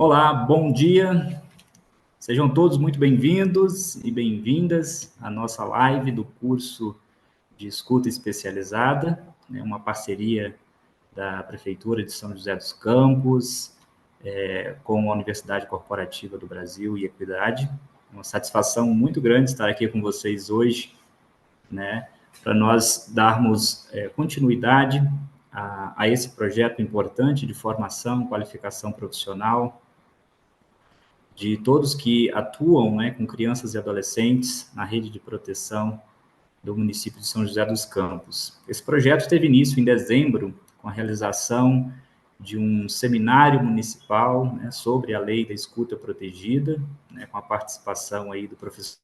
Olá, bom dia. Sejam todos muito bem-vindos e bem-vindas à nossa live do curso de escuta especializada, né, uma parceria da Prefeitura de São José dos Campos, com a Universidade Corporativa do Brasil e Equidade. Uma satisfação muito grande estar aqui com vocês hoje, né, para nós darmos continuidade a esse projeto importante de formação, qualificação profissional, de todos que atuam, né, com crianças e adolescentes na rede de proteção do município de São José dos Campos. Esse projeto teve início em dezembro, com a realização de um seminário municipal, né, sobre a lei da escuta protegida, né, com a participação aí do professor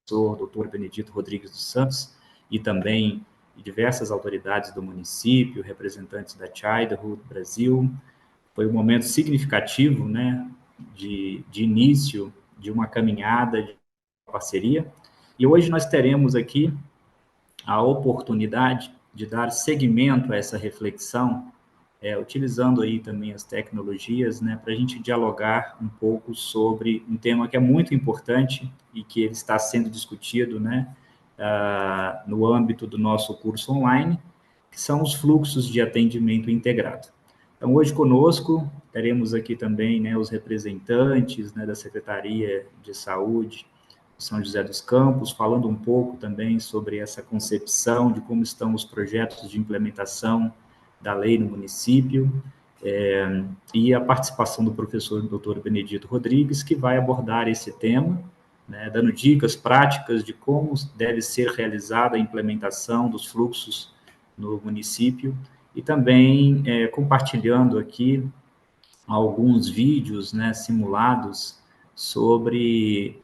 Dr. Benedito Rodrigues dos Santos e também de diversas autoridades do município, representantes da Childhood Brasil. Foi um momento significativo, né, de início de uma caminhada de parceria. E hoje nós teremos aqui a oportunidade de dar seguimento a essa reflexão, utilizando aí também as tecnologias, né, para a gente dialogar um pouco sobre um tema que é muito importante e que ele está sendo discutido, né, no âmbito do nosso curso online, que são os fluxos de atendimento integrado. Então, hoje conosco, teremos aqui também, né, os representantes, né, da Secretaria de Saúde de São José dos Campos, falando um pouco também sobre essa concepção de como estão os projetos de implementação da lei no município, e a participação do professor Dr. Benedito Rodrigues, que vai abordar esse tema, né, dando dicas práticas de como deve ser realizada a implementação dos fluxos no município, e também compartilhando aqui alguns vídeos, né, simulados sobre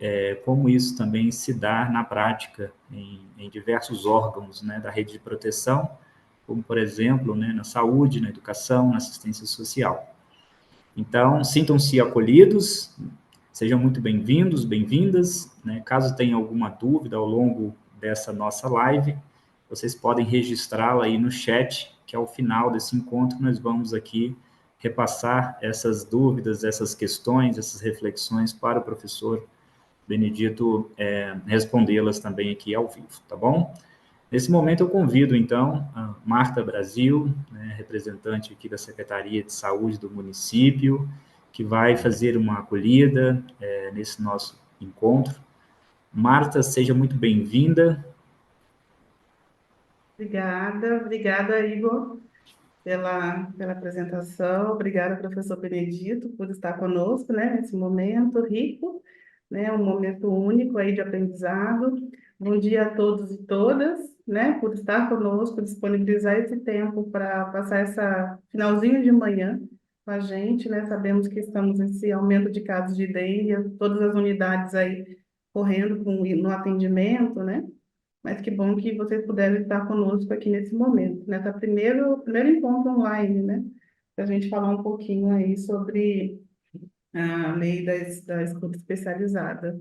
como isso também se dá na prática em diversos órgãos, né, da rede de proteção, como, por exemplo, né, na saúde, na educação, na assistência social. Então, sintam-se acolhidos, sejam muito bem-vindos, bem-vindas, né? Caso tenha alguma dúvida ao longo dessa nossa live, vocês podem registrá-la aí no chat, que ao final desse encontro nós vamos aqui repassar essas dúvidas, essas questões, essas reflexões para o professor Benedito respondê-las também aqui ao vivo, tá bom? Nesse momento eu convido, então, a Marta Brasil, né, representante aqui da Secretaria de Saúde do município, que vai fazer uma acolhida nesse nosso encontro. Marta, seja muito bem-vinda. Obrigada, Igor, pela apresentação. Obrigada, professor Benedito, por estar conosco, né, nesse momento rico, né, um momento único aí de aprendizado. Bom dia a todos e todas, né, por estar conosco, disponibilizar esse tempo para passar essa finalzinho de manhã com a gente, né. Sabemos que estamos nesse aumento de casos de dengue, todas as unidades aí correndo no atendimento, né. Mas que bom que vocês puderam estar conosco aqui nesse momento, nessa primeiro encontro online, né? Para a gente falar um pouquinho aí sobre a lei da escuta especializada.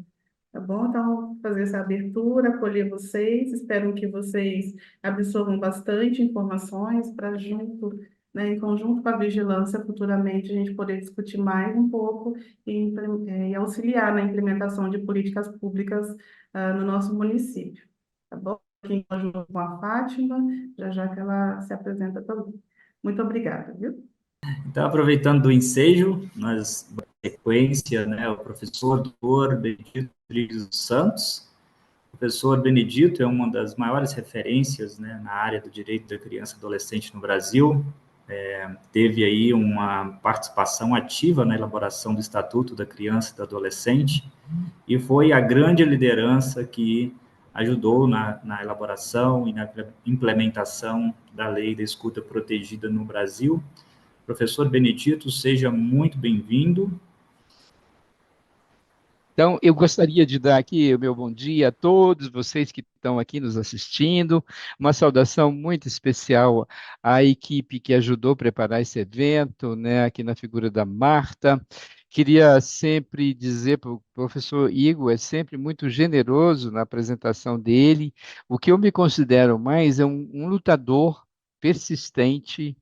Tá bom? Então, fazer essa abertura, acolher vocês, espero que vocês absorvam bastante informações para junto, né, em conjunto com a vigilância, futuramente a gente poder discutir mais um pouco e auxiliar na implementação de políticas públicas no nosso município. Tá bom? Aqui junto com a Fátima, já que ela se apresenta também. Muito obrigada, viu? Então, aproveitando do ensejo, nós, na sequência, né, o professor doutor Benedito Rodrigues dos Santos. O professor Benedito é uma das maiores referências, né, na área do direito da criança e adolescente no Brasil. Teve aí uma participação ativa na elaboração do Estatuto da Criança e do Adolescente e foi a grande liderança que ajudou na elaboração e na implementação da lei da escuta protegida no Brasil. Professor Benedito, seja muito bem-vindo. Então, eu gostaria de dar aqui o meu bom dia a todos vocês que estão aqui nos assistindo, uma saudação muito especial à equipe que ajudou a preparar esse evento, né, aqui na figura da Marta. Queria sempre dizer para o professor Igor, é sempre muito generoso na apresentação dele. O que eu me considero mais é um lutador persistente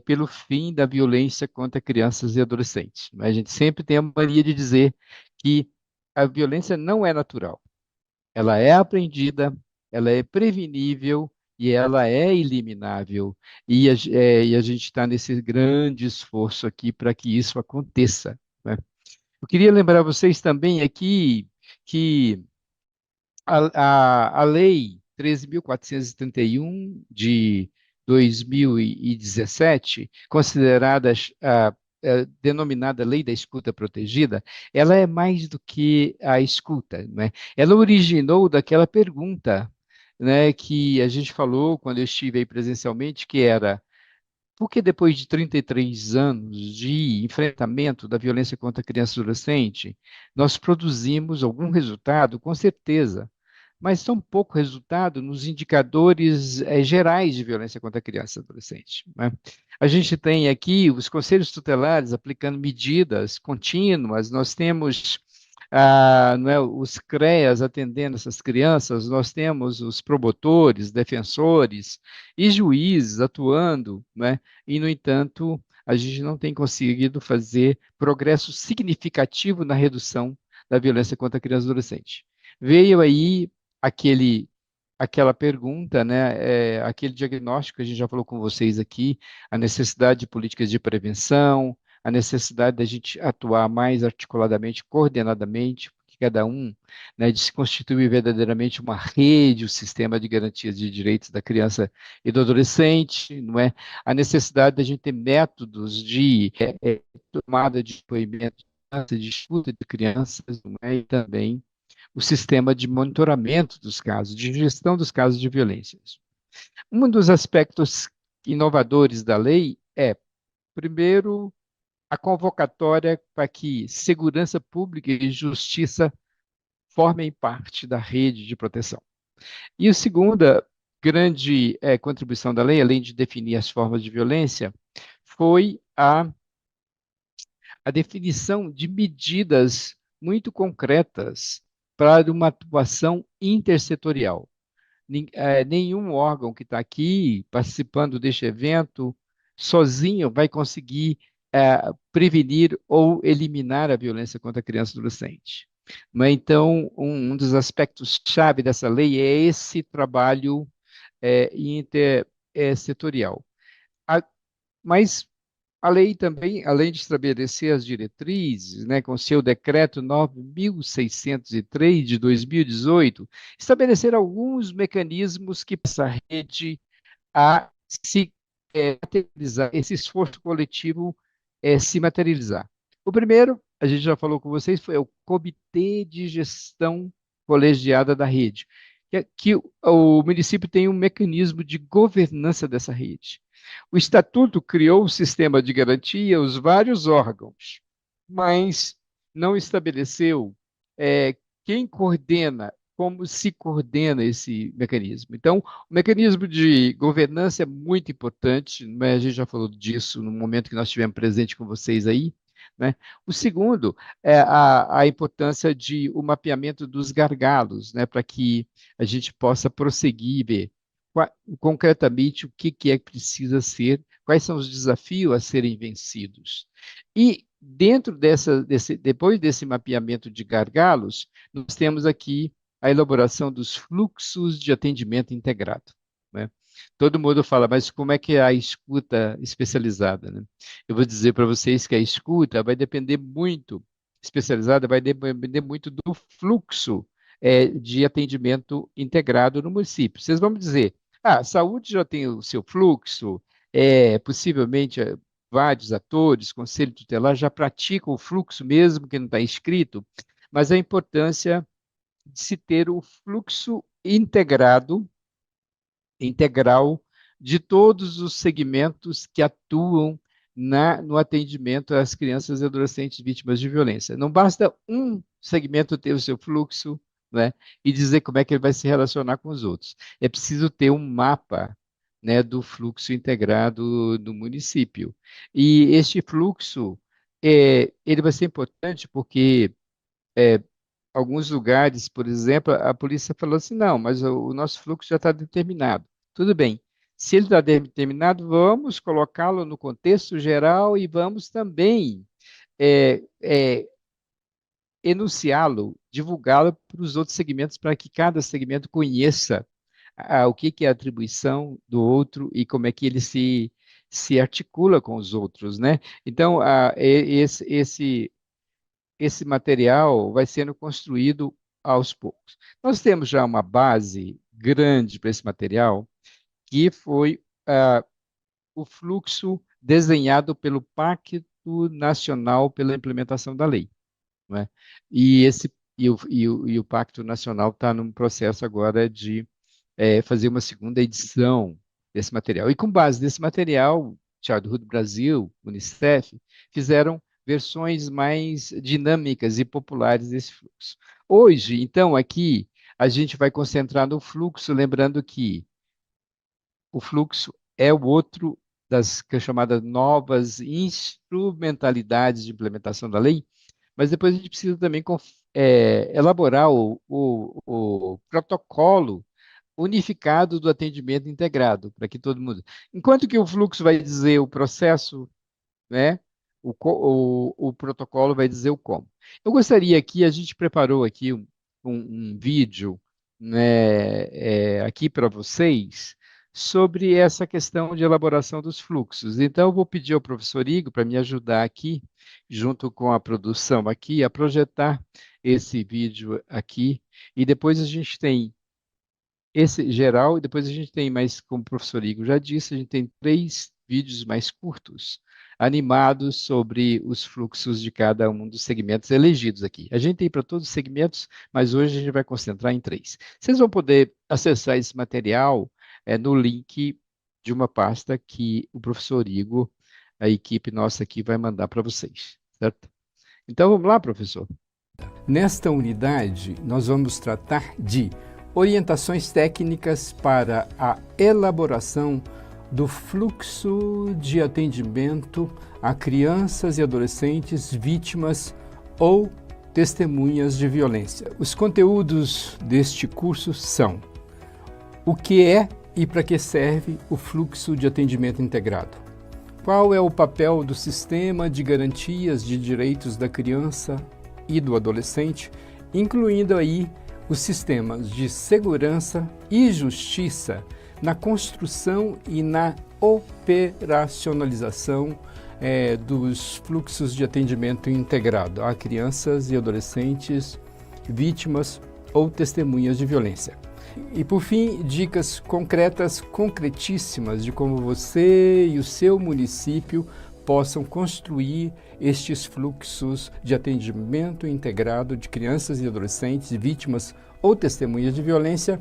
pelo fim da violência contra crianças e adolescentes. A gente sempre tem a mania de dizer que a violência não é natural. Ela é aprendida, ela é prevenível e ela é eliminável. E a gente está nesse grande esforço aqui para que isso aconteça, né? Eu queria lembrar vocês também aqui que a Lei 13.431 de 2017, considerada denominada Lei da Escuta Protegida, ela é mais do que a escuta, né? Ela originou daquela pergunta, né, que a gente falou quando eu estive aí presencialmente, que era: por que depois de 33 anos de enfrentamento da violência contra criança e adolescente, nós produzimos algum resultado, com certeza, mas tão pouco resultado nos indicadores gerais de violência contra criança e adolescente, né? A gente tem aqui os conselhos tutelares aplicando medidas contínuas, nós temos não é, os CREAs atendendo essas crianças, nós temos os promotores, defensores e juízes atuando, né? E, no entanto, a gente não tem conseguido fazer progresso significativo na redução da violência contra criança e adolescente. Veio aí aquele, aquela pergunta, né, aquele diagnóstico que a gente já falou com vocês aqui, a necessidade de políticas de prevenção, a necessidade da gente atuar mais articuladamente, coordenadamente, porque cada um, né, de se constituir verdadeiramente uma rede, o sistema de garantias de direitos da criança e do adolescente, não é? A necessidade da gente ter métodos de tomada de depoimento de escuta de crianças, não é? E também o sistema de monitoramento dos casos, de gestão dos casos de violências. Um dos aspectos inovadores da lei é, primeiro, a convocatória para que segurança pública e justiça formem parte da rede de proteção. E a segunda grande contribuição da lei, além de definir as formas de violência, foi a definição de medidas muito concretas para uma atuação intersetorial. Nenhum órgão que está aqui participando deste evento sozinho vai conseguir prevenir ou eliminar a violência contra a criança e adolescente. Mas, então, um dos aspectos-chave dessa lei é esse trabalho intersetorial. Mas a lei também, além de estabelecer as diretrizes, né, com seu decreto 9.603 de 2018, estabelecer alguns mecanismos que essa rede a se materializar, esse esforço coletivo se materializar. O primeiro, a gente já falou com vocês, foi o Comitê de Gestão Colegiada da Rede, que o município tem um mecanismo de governança dessa rede. O Estatuto criou o sistema de garantia, os vários órgãos, mas não estabeleceu quem coordena, como se coordena esse mecanismo. Então, o mecanismo de governança é muito importante, mas a gente já falou disso no momento que nós estivemos presente com vocês aí, né? O segundo é a importância de o mapeamento dos gargalos, né, para que a gente possa prosseguir e ver concretamente o que é que precisa ser, quais são os desafios a serem vencidos. E dentro depois desse mapeamento de gargalos, nós temos aqui a elaboração dos fluxos de atendimento integrado, né? Todo mundo fala, mas como é que é a escuta especializada, né? Eu vou dizer para vocês que a escuta vai depender muito, especializada, vai depender muito do fluxo de atendimento integrado no município. Vocês vão me dizer, a saúde já tem o seu fluxo, possivelmente vários atores, conselho tutelar já praticam o fluxo mesmo que não está escrito, mas a importância de se ter o fluxo integrado, integral, de todos os segmentos que atuam no atendimento às crianças e adolescentes vítimas de violência. Não basta um segmento ter o seu fluxo, né, e dizer como é que ele vai se relacionar com os outros. É preciso ter um mapa, né, do fluxo integrado do município. E este fluxo, ele vai ser importante porque alguns lugares, por exemplo, a polícia falou assim, não, mas o nosso fluxo já está determinado. Tudo bem. Se ele está determinado, vamos colocá-lo no contexto geral e vamos também é, é, enunciá-lo, divulgá-lo para os outros segmentos, para que cada segmento conheça o que é a atribuição do outro e como é que ele se articula com os outros, né? Então, esse material vai sendo construído aos poucos. Nós temos já uma base grande para esse material, que foi o fluxo desenhado pelo Pacto Nacional pela Implementação da Lei, não é? E o Pacto Nacional está num processo agora de fazer uma segunda edição desse material. E com base nesse material, Childhood Brasil, Unicef, fizeram versões mais dinâmicas e populares desse fluxo. Hoje, então, aqui, a gente vai concentrar no fluxo, lembrando que o fluxo é o outro das chamadas novas instrumentalidades de implementação da lei, mas depois a gente precisa também elaborar o protocolo unificado do atendimento integrado, para que todo mundo. Enquanto que o fluxo vai dizer o processo, né? O protocolo vai dizer o como. Eu gostaria que a gente preparou aqui um vídeo, né, aqui para vocês sobre essa questão de elaboração dos fluxos. Então, eu vou pedir ao professor Igor para me ajudar aqui, junto com a produção aqui, a projetar esse vídeo aqui, e depois a gente tem esse geral, e depois a gente tem mais, como o professor Igor já disse, a gente tem 3 vídeos mais curtos, animados sobre os fluxos de cada um dos segmentos elegidos aqui. A gente tem para todos os segmentos, mas hoje a gente vai concentrar em 3. Vocês vão poder acessar esse material no link de uma pasta que o professor Igor, a equipe nossa aqui, vai mandar para vocês, certo? Então, vamos lá, professor. Nesta unidade, nós vamos tratar de orientações técnicas para a elaboração do fluxo de atendimento a crianças e adolescentes vítimas ou testemunhas de violência. Os conteúdos deste curso são: o que é e para que serve o fluxo de atendimento integrado? Qual é o papel do sistema de garantias de direitos da criança e do adolescente, incluindo aí os sistemas de segurança e justiça na construção e na operacionalização dos fluxos de atendimento integrado a crianças e adolescentes vítimas ou testemunhas de violência. E, por fim, dicas concretas, concretíssimas de como você e o seu município possam construir estes fluxos de atendimento integrado de crianças e adolescentes vítimas ou testemunhas de violência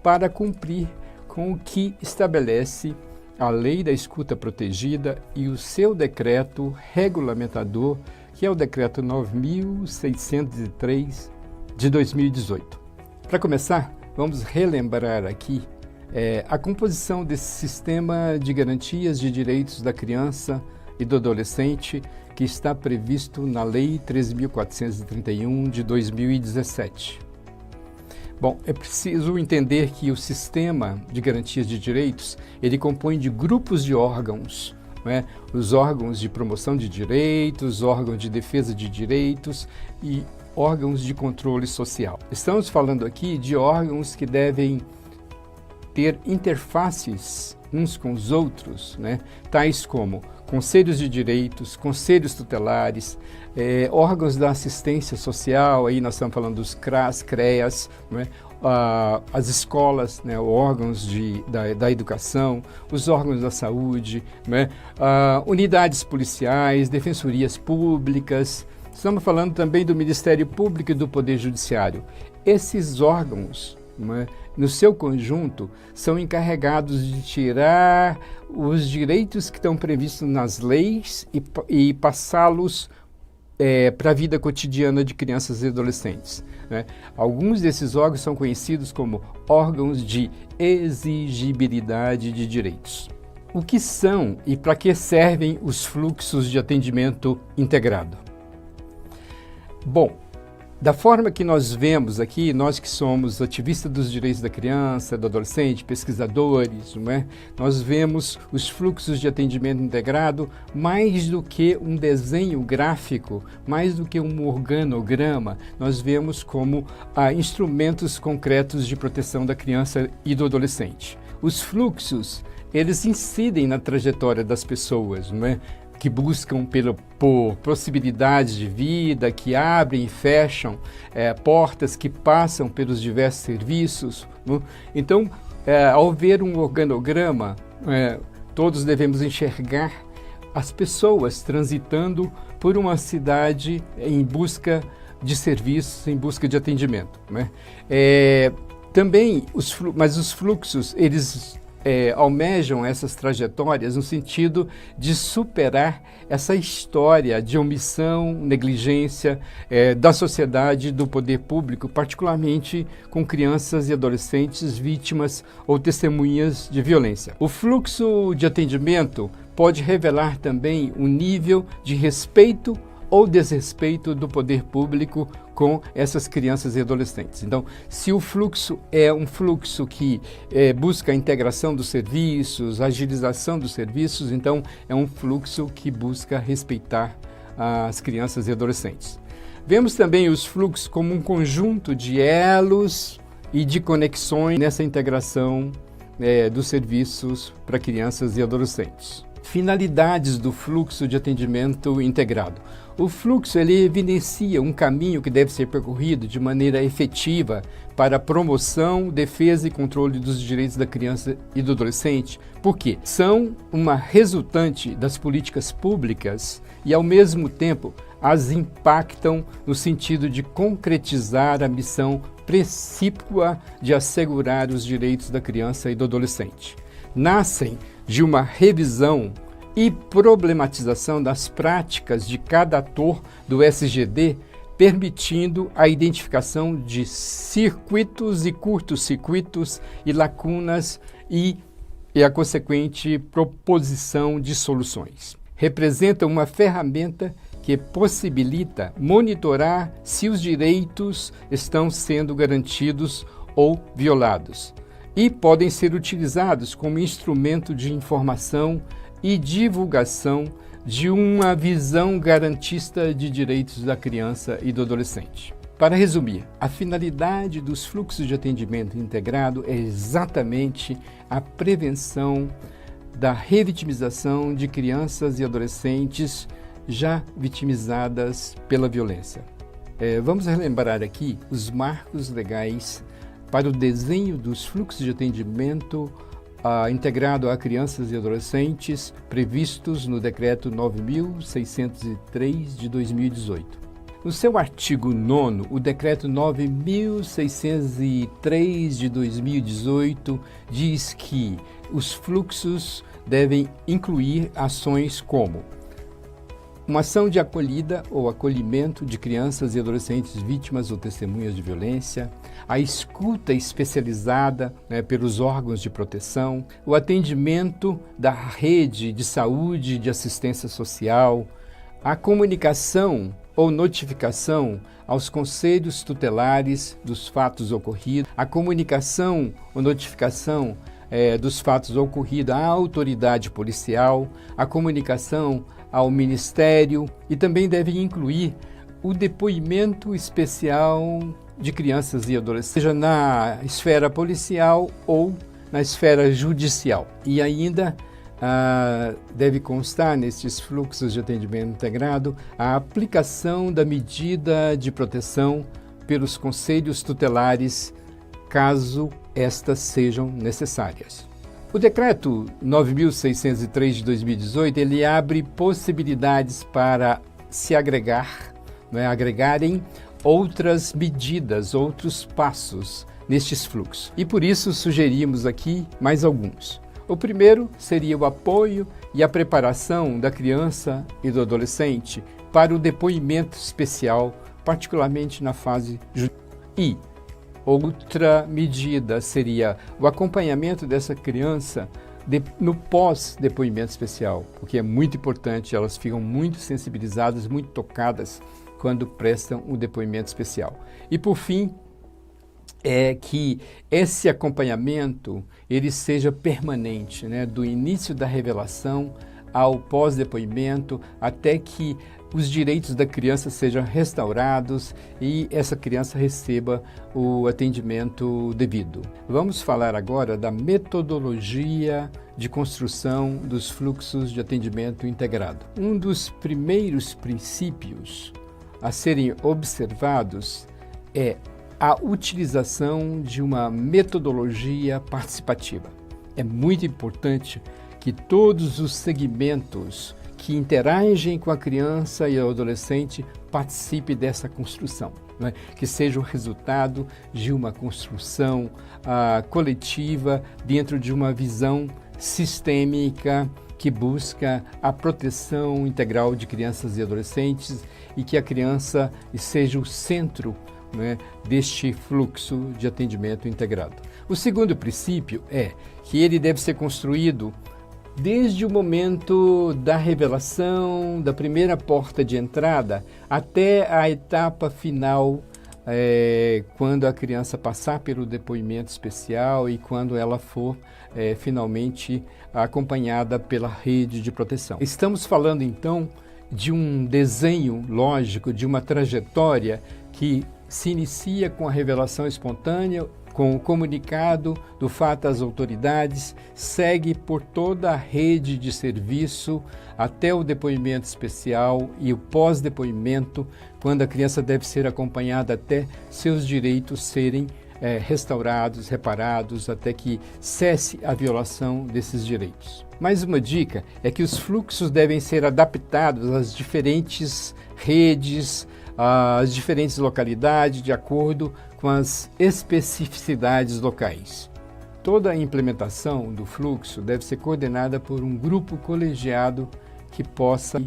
para cumprir com o que estabelece a Lei da Escuta Protegida e o seu decreto regulamentador, que é o Decreto 9.603 de 2018. Para começar, vamos relembrar aqui a composição desse sistema de garantias de direitos da criança e do adolescente que está previsto na Lei 13.431 de 2017. Bom, é preciso entender que o sistema de garantias de direitos, ele compõe de grupos de órgãos, né? Os órgãos de promoção de direitos, órgãos de defesa de direitos e órgãos de controle social. Estamos falando aqui de órgãos que devem ter interfaces uns com os outros, né? Tais como conselhos de direitos, conselhos tutelares, órgãos da assistência social, aí nós estamos falando dos CRAS, CREAS, né? As escolas, né? Órgãos da educação, os órgãos da saúde, né? Unidades policiais, defensorias públicas. Estamos falando também do Ministério Público e do Poder Judiciário. Esses órgãos, né, no seu conjunto, são encarregados de tirar os direitos que estão previstos nas leis e passá-los para a vida cotidiana de crianças e adolescentes, né? Alguns desses órgãos são conhecidos como órgãos de exigibilidade de direitos. O que são e para que servem os fluxos de atendimento integrado? Bom, Da forma que nós vemos aqui, nós que somos ativistas dos direitos da criança, do adolescente, pesquisadores, não é? Nós vemos os fluxos de atendimento integrado mais do que um desenho gráfico, mais do que um organograma, nós vemos como instrumentos concretos de proteção da criança e do adolescente. Os fluxos, eles incidem na trajetória das pessoas, não é? Que buscam por possibilidades de vida, que abrem e fecham portas, que passam pelos diversos serviços. Não? Então, ao ver um organograma, todos devemos enxergar as pessoas transitando por uma cidade em busca de serviços, em busca de atendimento. Né? Também, mas os fluxos, eles almejam essas trajetórias no sentido de superar essa história de omissão, negligência da sociedade, do poder público, particularmente com crianças e adolescentes vítimas ou testemunhas de violência. O fluxo de atendimento pode revelar também um nível de respeito ou desrespeito do poder público com essas crianças e adolescentes. Então, se o fluxo é um fluxo que busca a integração dos serviços, a agilização dos serviços, então é um fluxo que busca respeitar as crianças e adolescentes. Vemos também os fluxos como um conjunto de elos e de conexões nessa integração dos serviços para crianças e adolescentes. Finalidades do fluxo de atendimento integrado. O fluxo ele evidencia um caminho que deve ser percorrido de maneira efetiva para a promoção, defesa e controle dos direitos da criança e do adolescente, porque são uma resultante das políticas públicas e, ao mesmo tempo, as impactam no sentido de concretizar a missão precípua de assegurar os direitos da criança e do adolescente. Nascem de uma revisão e problematização das práticas de cada ator do SGD, permitindo a identificação de circuitos e curtos-circuitos e lacunas e a consequente proposição de soluções. Representa uma ferramenta que possibilita monitorar se os direitos estão sendo garantidos ou violados e podem ser utilizados como instrumento de informação e divulgação de uma visão garantista de direitos da criança e do adolescente. Para resumir, a finalidade dos fluxos de atendimento integrado é exatamente a prevenção da revitimização de crianças e adolescentes já vitimizadas pela violência. Vamos relembrar aqui os marcos legais para o desenho dos fluxos de atendimento integrado a crianças e adolescentes previstos no Decreto 9.603 de 2018. No seu artigo 9º, o Decreto 9.603 de 2018 diz que os fluxos devem incluir ações como uma ação de acolhida ou acolhimento de crianças e adolescentes vítimas ou testemunhas de violência, a escuta especializada pelos órgãos de proteção, o atendimento da rede de saúde e de assistência social, a comunicação ou notificação aos conselhos tutelares dos fatos ocorridos, a comunicação ou notificação dos fatos ocorridos à autoridade policial, a comunicação ao Ministério e também deve incluir o depoimento especial de crianças e adolescentes, seja na esfera policial ou na esfera judicial. E ainda deve constar nestes fluxos de atendimento integrado a aplicação da medida de proteção pelos conselhos tutelares, caso estas sejam necessárias. O Decreto 9.603 de 2018, ele abre possibilidades para se agregarem outras medidas, outros passos nestes fluxos. E por isso sugerimos aqui mais alguns. O primeiro seria o apoio e a preparação da criança e do adolescente para o depoimento especial, particularmente na fase judicial. E outra medida seria o acompanhamento dessa criança no pós-depoimento especial, porque é muito importante, elas ficam muito sensibilizadas, muito tocadas quando prestam um depoimento especial. E por fim, é que esse acompanhamento ele seja permanente, né? Do início da revelação ao pós-depoimento, até que os direitos da criança sejam restaurados e essa criança receba o atendimento devido. Vamos falar agora da metodologia de construção dos fluxos de atendimento integrado. Um dos primeiros princípios a serem observados é a utilização de uma metodologia participativa. É muito importante que todos os segmentos que interagem com a criança e o adolescente participem dessa construção, né? Que seja o resultado de uma construção coletiva dentro de uma visão sistêmica que busca a proteção integral de crianças e adolescentes e que a criança seja o centro, né, deste fluxo de atendimento integrado. O segundo princípio é que ele deve ser construído desde o momento da revelação, da primeira porta de entrada, até a etapa final, quando a criança passar pelo depoimento especial e quando ela for finalmente acompanhada pela rede de proteção. Estamos falando então de um desenho lógico, de uma trajetória que se inicia com a revelação espontânea, com o comunicado do fato às autoridades, segue por toda a rede de serviço até o depoimento especial e o pós-depoimento, quando a criança deve ser acompanhada até seus direitos serem restaurados, reparados, até que cesse a violação desses direitos. Mais uma dica é que os fluxos devem ser adaptados às diferentes redes, às diferentes localidades, de acordo com as especificidades locais. Toda a implementação do fluxo deve ser coordenada por um grupo colegiado que possa,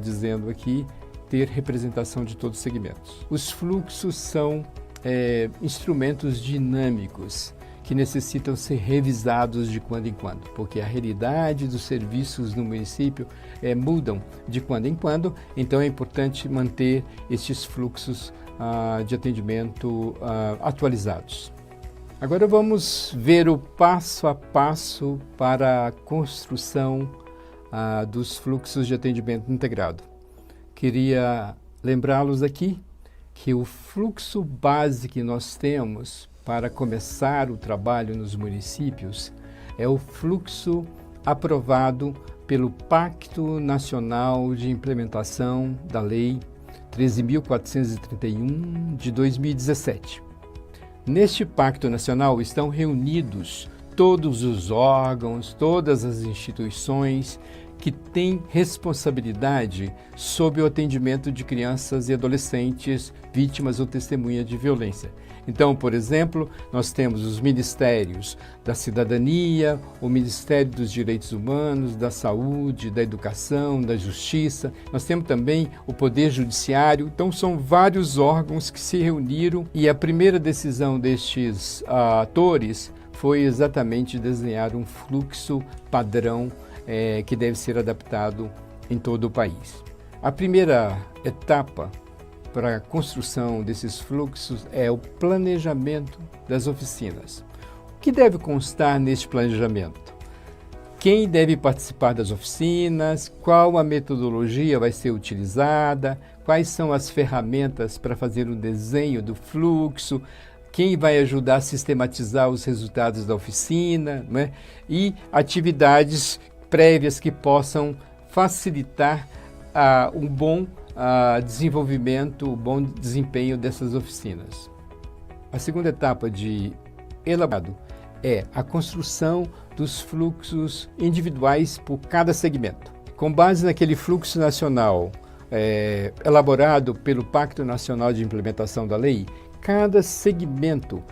dizendo aqui, ter representação de todos os segmentos. Os fluxos são instrumentos dinâmicos que necessitam ser revisados de quando em quando, porque a realidade dos serviços no município mudam de quando em quando, então é importante manter estes fluxos de atendimento atualizados. Agora vamos ver o passo a passo para a construção dos fluxos de atendimento integrado. Queria lembrá-los aqui que o fluxo base que nós temos para começar o trabalho nos municípios é o fluxo aprovado pelo Pacto Nacional de Implementação da Lei 13.431 de 2017. Neste Pacto Nacional estão reunidos todos os órgãos, todas as instituições que têm responsabilidade sobre o atendimento de crianças e adolescentes vítimas ou testemunhas de violência. Então, por exemplo, nós temos os ministérios da Cidadania, o Ministério dos Direitos Humanos, da Saúde, da Educação, da Justiça. Nós temos também o Poder Judiciário. Então, são vários órgãos que se reuniram e a primeira decisão destes atores foi exatamente desenhar um fluxo padrão que deve ser adaptado em todo o país. A primeira etapa para a construção desses fluxos é o planejamento das oficinas. O que deve constar neste planejamento? Quem deve participar das oficinas, qual a metodologia vai ser utilizada, quais são as ferramentas para fazer o desenho do fluxo, quem vai ajudar a sistematizar os resultados da oficina, né? E atividades prévias que possam facilitar um bom desenvolvimento, o bom desempenho dessas oficinas. A segunda etapa de elaborado é a construção dos fluxos individuais por cada segmento. Com base naquele fluxo nacional elaborado pelo Pacto Nacional de Implementação da Lei, cada segmento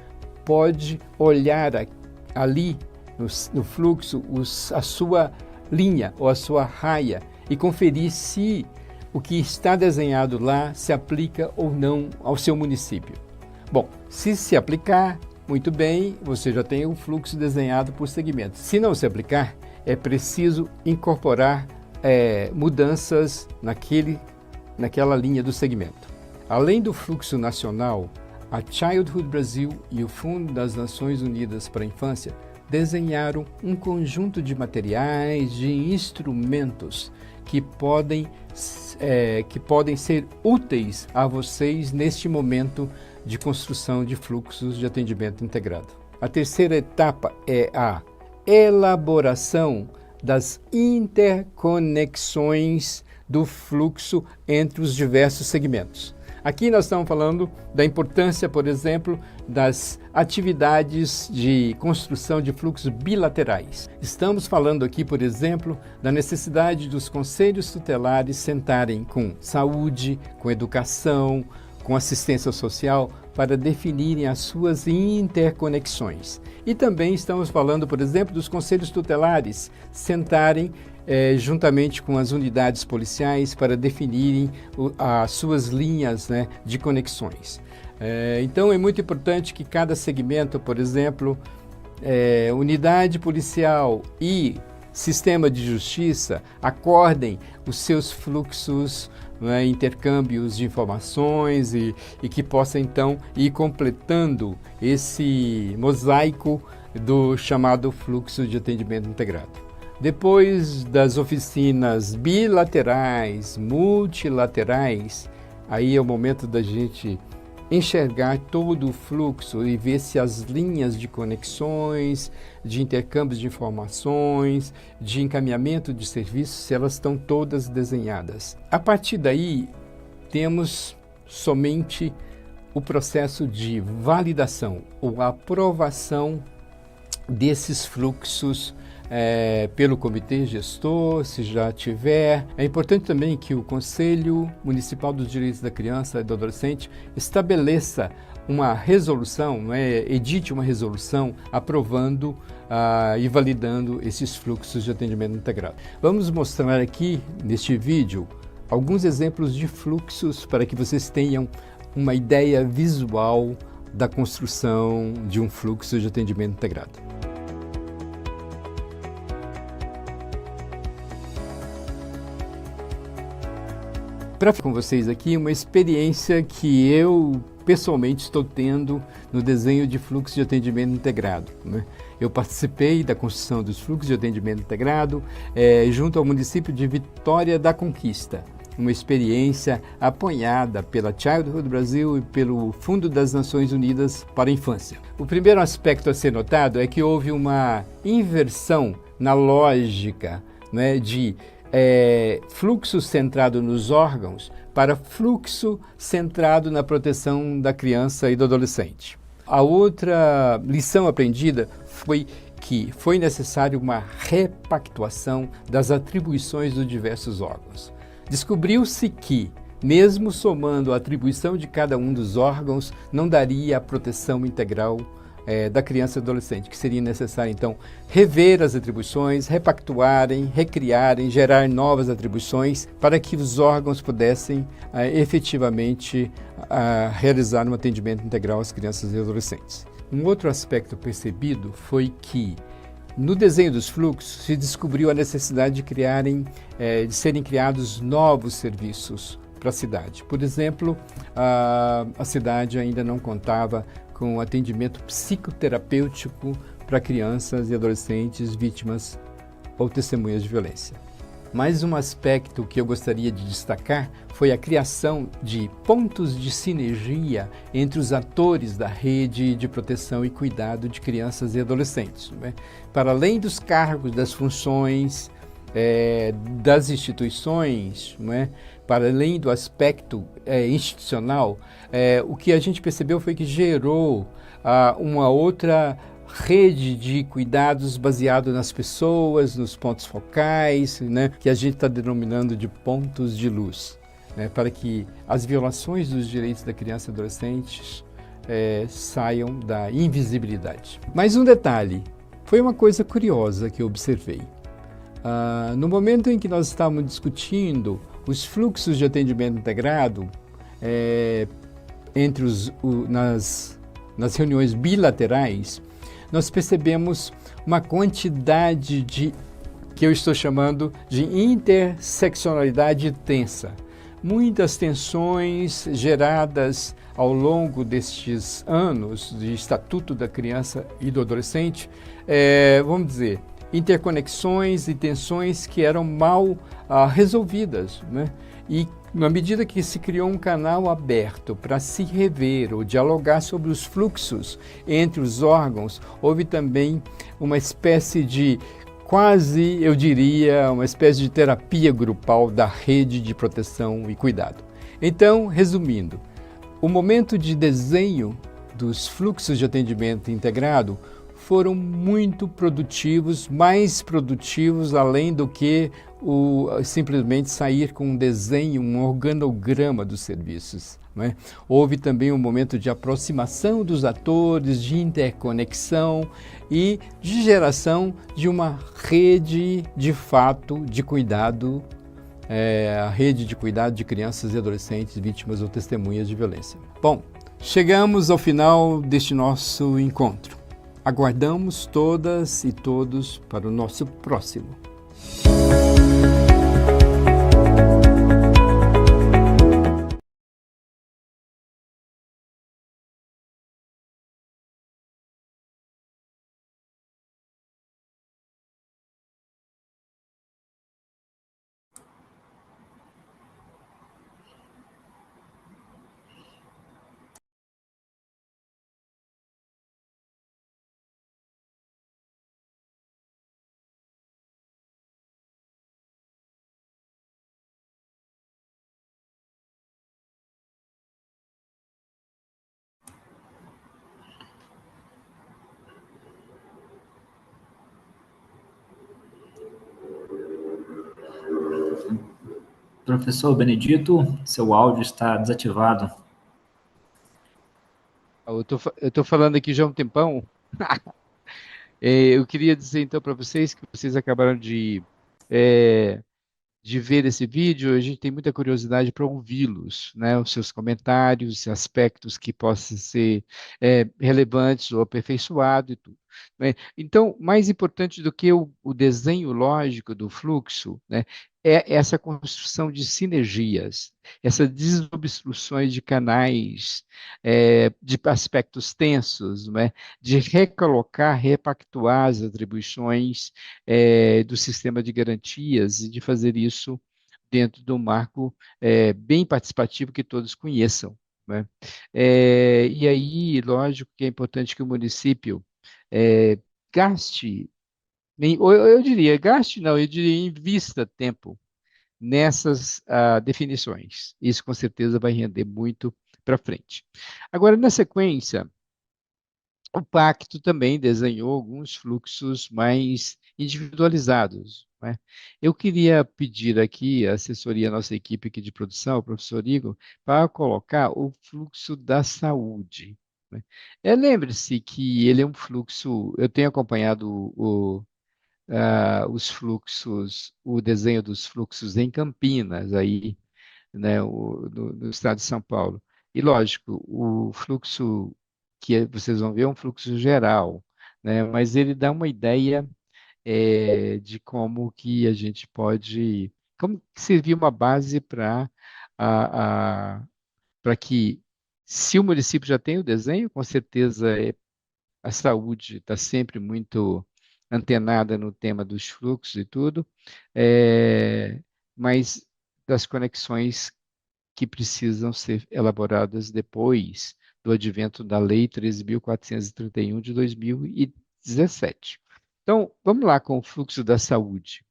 pode olhar ali no fluxo a sua linha ou a sua raia e conferir se o que está desenhado lá se aplica ou não ao seu município. Bom, se aplicar, muito bem, você já tem o fluxo desenhado por segmentos. Se não se aplicar, é preciso incorporar mudanças naquela linha do segmento. Além do fluxo nacional, a Childhood Brasil e o Fundo das Nações Unidas para a Infância desenharam um conjunto de materiais, de instrumentos que podem ser úteis a vocês neste momento de construção de fluxos de atendimento integrado. A terceira etapa é a elaboração das interconexões do fluxo entre os diversos segmentos. Aqui nós estamos falando da importância, por exemplo, das atividades de construção de fluxos bilaterais. Estamos falando aqui, por exemplo, da necessidade dos conselhos tutelares sentarem com saúde, com educação, com assistência social, para definirem as suas interconexões. E também estamos falando, por exemplo, dos conselhos tutelares sentarem juntamente com as unidades policiais para definirem as suas linhas, né, de conexões. Então é muito importante que cada segmento, por exemplo, unidade policial e sistema de justiça acordem os seus fluxos, né, intercâmbios de informações e que possa então ir completando esse mosaico do chamado fluxo de atendimento integrado. Depois das oficinas bilaterais, multilaterais, aí é o momento da gente enxergar todo o fluxo e ver se as linhas de conexões, de intercâmbios de informações, de encaminhamento de serviços, se elas estão todas desenhadas. A partir daí, temos somente o processo de validação ou aprovação desses fluxos pelo comitê gestor, se já tiver. É importante também que o Conselho Municipal dos Direitos da Criança e do Adolescente estabeleça uma resolução, edite uma resolução aprovando e validando esses fluxos de atendimento integrado. Vamos mostrar aqui, neste vídeo, alguns exemplos de fluxos para que vocês tenham uma ideia visual da construção de um fluxo de atendimento integrado. Para com vocês aqui uma experiência que eu pessoalmente estou tendo no desenho de fluxo de atendimento integrado, né? Eu participei da construção dos fluxos de atendimento integrado junto ao município de Vitória da Conquista, uma experiência apoiada pela Childhood Brasil e pelo Fundo das Nações Unidas para a Infância. O primeiro aspecto a ser notado é que houve uma inversão na lógica, né, de fluxo centrado nos órgãos para fluxo centrado na proteção da criança e do adolescente. A outra lição aprendida foi que foi necessário uma repactuação das atribuições dos diversos órgãos. Descobriu-se que, mesmo somando a atribuição de cada um dos órgãos, não daria a proteção integral da criança e do adolescente, que seria necessário, então, rever as atribuições, repactuarem, recriarem, gerar novas atribuições para que os órgãos pudessem efetivamente realizar um atendimento integral às crianças e adolescentes. Um outro aspecto percebido foi que, no desenho dos fluxos, se descobriu a necessidade de serem criados novos serviços para a cidade. Por exemplo, a cidade ainda não contava com atendimento psicoterapêutico para crianças e adolescentes vítimas ou testemunhas de violência. Mais um aspecto que eu gostaria de destacar foi a criação de pontos de sinergia entre os atores da rede de proteção e cuidado de crianças e adolescentes, né? Para além dos cargos, das funções, das instituições, né? Para além do aspecto institucional, o que a gente percebeu foi que gerou uma outra rede de cuidados baseado nas pessoas, nos pontos focais, né, que a gente está denominando de pontos de luz, né, para que as violações dos direitos da criança e adolescente saiam da invisibilidade. Mais um detalhe, foi uma coisa curiosa que eu observei. No momento em que nós estávamos discutindo os fluxos de atendimento integrado nas reuniões bilaterais, nós percebemos uma quantidade que eu estou chamando de interseccionalidade tensa. muitas tensões geradas ao longo destes anos de Estatuto da Criança e do Adolescente, vamos dizer, interconexões e tensões que eram mal resolvidas, né? E na medida que se criou um canal aberto para se rever ou dialogar sobre os fluxos entre os órgãos, houve também uma espécie de quase, eu diria, uma espécie de terapia grupal da rede de proteção e cuidado. Então, resumindo, o momento de desenho dos fluxos de atendimento integrado foram muito produtivos, mais produtivos além do que simplesmente sair com um desenho, um organograma dos serviços, né? Houve também um momento de aproximação dos atores, de interconexão e de geração de uma rede de fato de cuidado, a rede de cuidado de crianças e adolescentes vítimas ou testemunhas de violência. Bom, chegamos ao final deste nosso encontro. Aguardamos todas e todos para o nosso próximo. Professor Benedito, seu áudio está desativado. Eu estou falando aqui já há um tempão. Eu queria dizer então para vocês que vocês acabaram de ver esse vídeo. A gente tem muita curiosidade para ouvi-los, né? Os seus comentários, aspectos que possam ser relevantes ou aperfeiçoados e tudo, né? Então, mais importante do que o desenho lógico do fluxo, né, é essa construção de sinergias, essas desobstruções de canais, de aspectos tensos, né, de recolocar, repactuar as atribuições do sistema de garantias e de fazer isso dentro do marco bem participativo que todos conheçam, né? E aí, lógico que é importante que o município gaste, eu diria, gaste não, eu diria invista tempo nessas definições. Isso com certeza vai render muito para frente. Agora, na sequência, o pacto também desenhou alguns fluxos mais individualizados, né? Eu queria pedir aqui a assessoria, nossa equipe aqui de produção, o professor Igor, para colocar o fluxo da saúde, né? Lembre-se que ele é um fluxo, eu tenho acompanhado os fluxos, o desenho dos fluxos em Campinas, aí, né, no estado de São Paulo. E, lógico, o fluxo que vocês vão ver é um fluxo geral, né, mas ele dá uma ideia de como que a gente pode, como servir uma base para que, se o município já tem o desenho, com certeza a saúde está sempre muito antenada no tema dos fluxos e tudo, mas das conexões que precisam ser elaboradas depois do advento da Lei 13.431 de 2017. Então, vamos lá com o fluxo da saúde.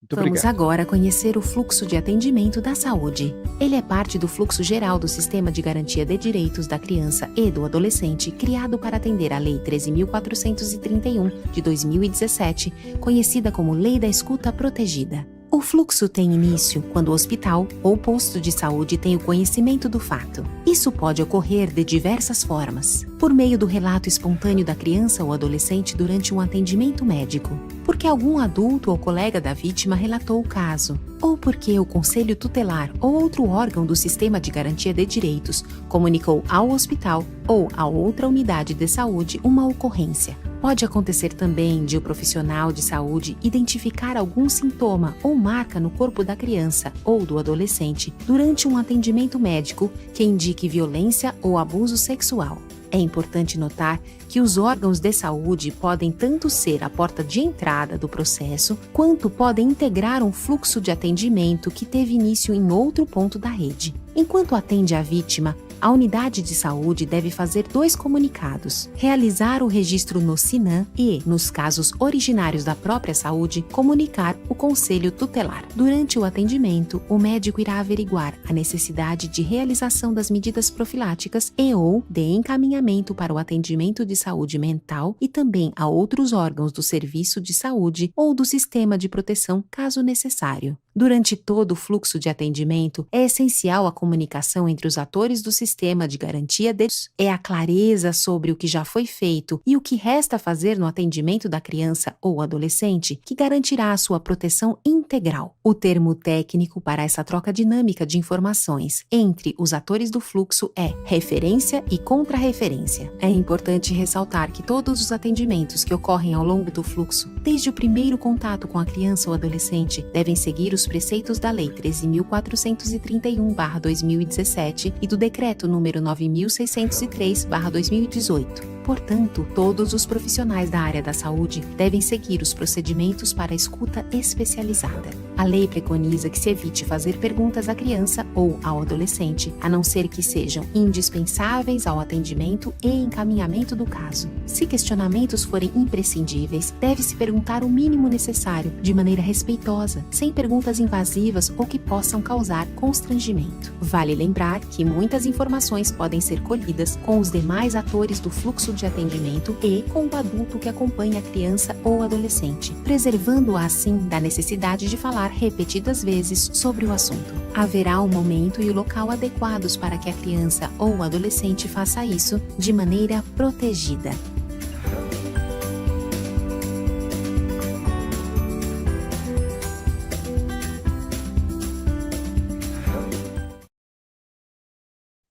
Muito Vamos obrigado. agora conhecer o fluxo de atendimento da saúde. Ele é parte do fluxo geral do Sistema de Garantia de Direitos da Criança e do Adolescente, criado para atender a Lei 13.431 de 2017, conhecida como Lei da Escuta Protegida. O fluxo tem início quando o hospital ou posto de saúde tem o conhecimento do fato. Isso pode ocorrer de diversas formas: por meio do relato espontâneo da criança ou adolescente durante um atendimento médico, porque algum adulto ou colega da vítima relatou o caso, ou porque o Conselho Tutelar ou outro órgão do Sistema de Garantia de Direitos comunicou ao hospital ou a outra unidade de saúde uma ocorrência, Pode acontecer também de o profissional de saúde identificar algum sintoma ou marca no corpo da criança ou do adolescente durante um atendimento médico que indique violência ou abuso sexual. É importante notar que os órgãos de saúde podem tanto ser a porta de entrada do processo, quanto podem integrar um fluxo de atendimento que teve início em outro ponto da rede. Enquanto atende a vítima, a unidade de saúde deve fazer 2 comunicados: realizar o registro no SINAM e, nos casos originários da própria saúde, comunicar o conselho tutelar. Durante o atendimento, o médico irá averiguar a necessidade de realização das medidas profiláticas e ou de encaminhamento para o atendimento de saúde mental e também a outros órgãos do serviço de saúde ou do sistema de proteção, caso necessário. Durante todo o fluxo de atendimento, é essencial a comunicação entre os atores do sistema de garantia de dados. É a clareza sobre o que já foi feito e o que resta fazer no atendimento da criança ou adolescente que garantirá a sua proteção integral. O termo técnico para essa troca dinâmica de informações entre os atores do fluxo é referência e contrarreferência. É importante ressaltar que todos os atendimentos que ocorrem ao longo do fluxo, desde o primeiro contato com a criança ou adolescente, devem seguir os preceitos da Lei 13.431/2017 e do Decreto número 9.603/2018. Portanto, todos os profissionais da área da saúde devem seguir os procedimentos para a escuta especializada. A lei preconiza que se evite fazer perguntas à criança ou ao adolescente, a não ser que sejam indispensáveis ao atendimento e encaminhamento do caso. Se questionamentos forem imprescindíveis, deve-se perguntar o mínimo necessário, de maneira respeitosa, sem perguntas invasivas ou que possam causar constrangimento. Vale lembrar que muitas informações podem ser colhidas com os demais atores do fluxo de atendimento e com o adulto que acompanha a criança ou adolescente, preservando-a assim da necessidade de falar repetidas vezes sobre o assunto. Haverá um momento e o local adequados para que a criança ou o adolescente faça isso de maneira protegida.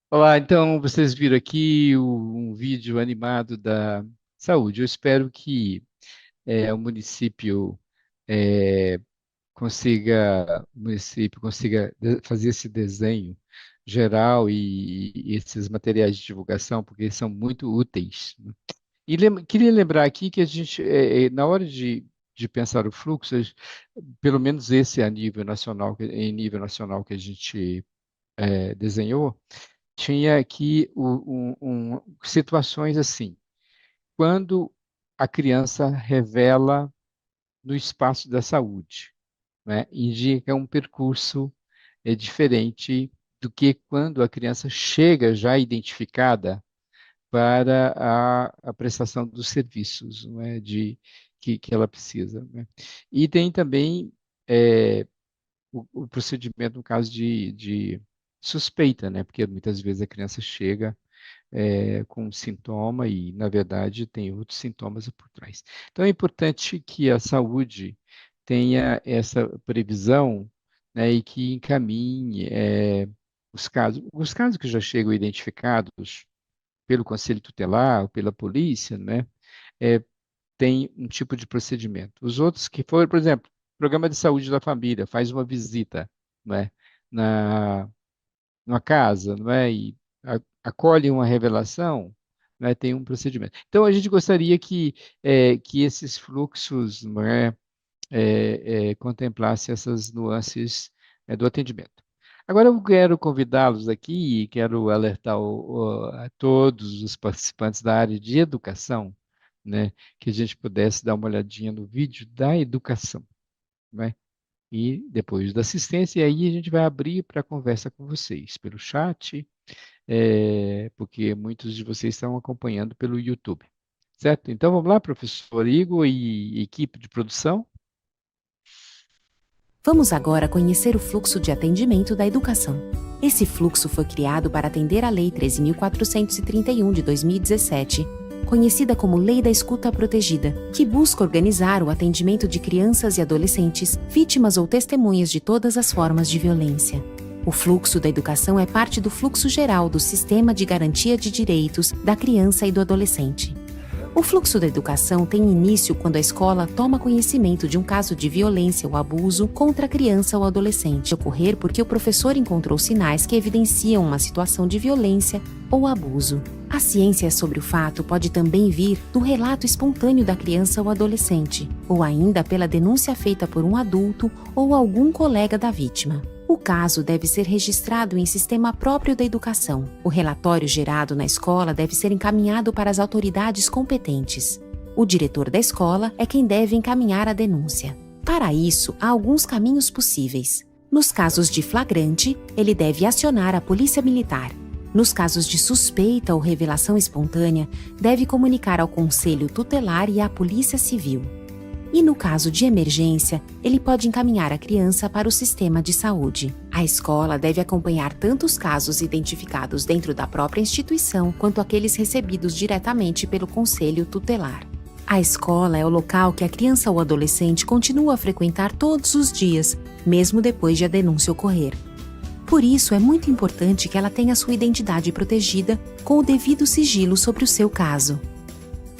Olá, então vocês viram aqui um vídeo animado da saúde. Eu espero que o município consiga fazer esse desenho geral e esses materiais de divulgação, porque são muito úteis, né? E queria lembrar aqui que a gente, na hora de pensar o fluxo, pelo menos esse em nível nacional que a gente desenhou, tinha aqui situações assim: quando a criança revela no espaço da saúde, né, indica um percurso diferente do que quando a criança chega já identificada para a prestação dos serviços, né, que ela precisa, né. E tem também o procedimento no caso de suspeita, né, porque muitas vezes a criança chega com um sintoma e, na verdade, tem outros sintomas por trás. Então, é importante que a saúde tenha essa previsão, né, e que encaminhe os casos que já chegam identificados pelo Conselho Tutelar, pela polícia, né, tem um tipo de procedimento. Os outros que foram, por exemplo, Programa de Saúde da Família, faz uma visita, né, numa casa, não é? E acolhe uma revelação, né? Tem um procedimento. Então, a gente gostaria que esses fluxos, não é, contemplassem essas nuances do atendimento. Agora, eu quero convidá-los aqui e quero alertar a todos os participantes da área de educação, né, que a gente pudesse dar uma olhadinha no vídeo da educação, né? E depois da assistência, e aí a gente vai abrir para conversa com vocês pelo chat, porque muitos de vocês estão acompanhando pelo YouTube, certo? Então vamos lá, professor Igor e equipe de produção. Vamos agora conhecer o fluxo de atendimento da educação. Esse fluxo foi criado para atender a Lei 13.431 de 2017, conhecida como Lei da Escuta Protegida, que busca organizar o atendimento de crianças e adolescentes, vítimas ou testemunhas de todas as formas de violência. O fluxo da educação é parte do fluxo geral do Sistema de Garantia de Direitos da Criança e do Adolescente. O fluxo da educação tem início quando a escola toma conhecimento de um caso de violência ou abuso contra a criança ou adolescente, ocorrer porque o professor encontrou sinais que evidenciam uma situação de violência ou abuso. A ciência sobre o fato pode também vir do relato espontâneo da criança ou adolescente, ou ainda pela denúncia feita por um adulto ou algum colega da vítima. O caso deve ser registrado em sistema próprio da educação. O relatório gerado na escola deve ser encaminhado para as autoridades competentes. O diretor da escola é quem deve encaminhar a denúncia. Para isso, há alguns caminhos possíveis. Nos casos de flagrante, ele deve acionar a polícia militar. Nos casos de suspeita ou revelação espontânea, deve comunicar ao conselho tutelar e à polícia civil. E no caso de emergência, ele pode encaminhar a criança para o sistema de saúde. A escola deve acompanhar tanto os casos identificados dentro da própria instituição, quanto aqueles recebidos diretamente pelo conselho tutelar. A escola é o local que a criança ou adolescente continua a frequentar todos os dias, mesmo depois de a denúncia ocorrer. Por isso, é muito importante que ela tenha sua identidade protegida com o devido sigilo sobre o seu caso.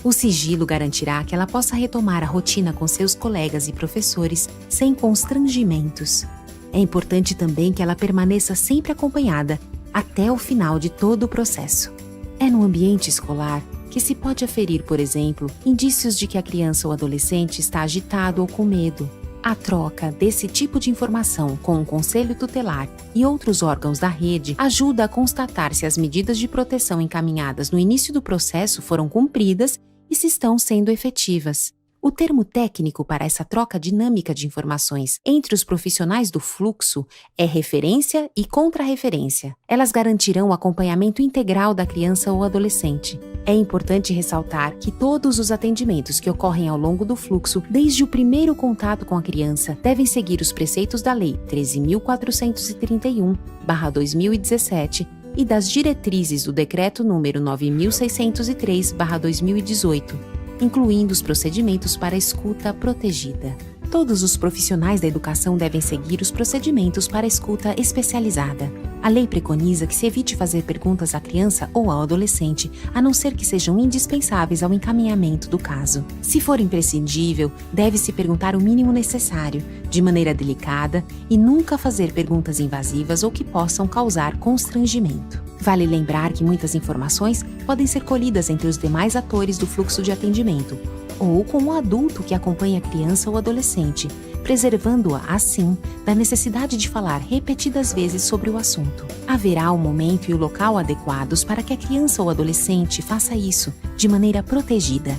O sigilo garantirá que ela possa retomar a rotina com seus colegas e professores sem constrangimentos. É importante também que ela permaneça sempre acompanhada até o final de todo o processo. É no ambiente escolar que se pode aferir, por exemplo, indícios de que a criança ou adolescente está agitado ou com medo. A troca desse tipo de informação com o conselho tutelar e outros órgãos da rede ajuda a constatar se as medidas de proteção encaminhadas no início do processo foram cumpridas e se estão sendo efetivas. O termo técnico para essa troca dinâmica de informações entre os profissionais do fluxo é referência e contrarreferência. Elas garantirão o acompanhamento integral da criança ou adolescente. É importante ressaltar que todos os atendimentos que ocorrem ao longo do fluxo, desde o primeiro contato com a criança, devem seguir os preceitos da Lei 13.431/2017 e das diretrizes do Decreto número 9.603/2018, incluindo os procedimentos para escuta protegida. Todos os profissionais da educação devem seguir os procedimentos para escuta especializada. A lei preconiza que se evite fazer perguntas à criança ou ao adolescente, a não ser que sejam indispensáveis ao encaminhamento do caso. Se for imprescindível, deve-se perguntar o mínimo necessário, de maneira delicada, e nunca fazer perguntas invasivas ou que possam causar constrangimento. Vale lembrar que muitas informações podem ser colhidas entre os demais atores do fluxo de atendimento, ou com o adulto que acompanha a criança ou adolescente, preservando-a, assim, da necessidade de falar repetidas vezes sobre o assunto. Haverá o momento e o local adequados para que a criança ou adolescente faça isso de maneira protegida.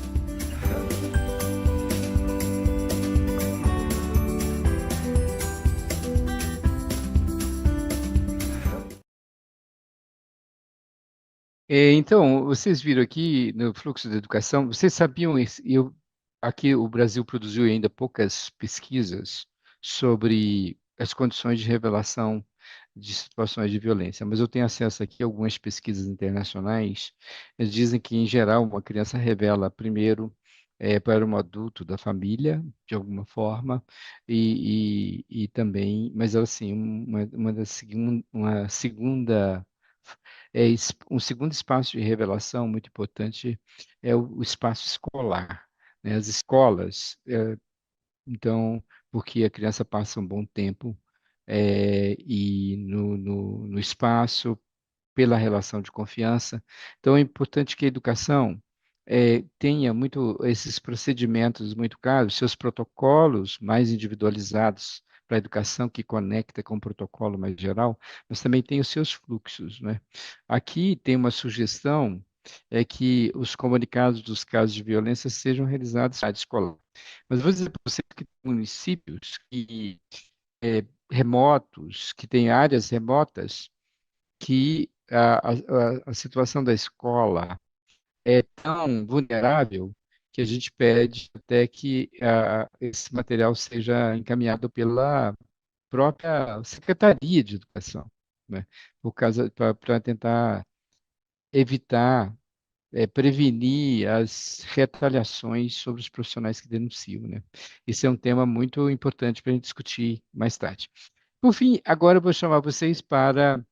Então, vocês viram aqui no fluxo da educação, vocês sabiam, aqui o Brasil produziu ainda poucas pesquisas sobre as condições de revelação de situações de violência, mas eu tenho acesso aqui a algumas pesquisas internacionais. Eles dizem que, em geral, uma criança revela primeiro para um adulto da família, de alguma forma, e também, mas assim, uma segunda um segundo espaço de revelação muito importante é o espaço escolar, né? As escolas, então, porque a criança passa um bom tempo e no espaço, pela relação de confiança. Então, é importante que a educação tenha muito esses procedimentos muito claros, seus protocolos mais individualizados para a educação, que conecta com o protocolo mais geral, mas também tem os seus fluxos, né? Aqui tem uma sugestão, é que os comunicados dos casos de violência sejam realizados na escola. Mas vou dizer para você que tem municípios remotos, que têm áreas remotas, que a situação da escola é tão vulnerável que a gente pede até que esse material seja encaminhado pela própria Secretaria de Educação, né? Para tentar evitar, prevenir as retaliações sobre os profissionais que denunciam, né? Esse é um tema muito importante para a gente discutir mais tarde. Por fim, agora eu vou chamar vocês para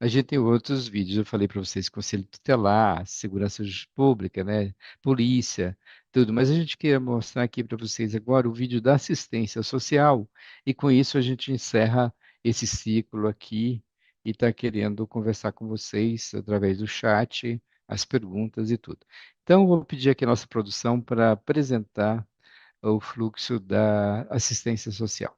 a gente tem outros vídeos, eu falei para vocês, Conselho Tutelar, Segurança Pública, né, Polícia, tudo, mas a gente queria mostrar aqui para vocês agora o vídeo da assistência social, e com isso a gente encerra esse ciclo aqui, e está querendo conversar com vocês através do chat, as perguntas e tudo. Então, eu vou pedir aqui a nossa produção para apresentar o fluxo da assistência social.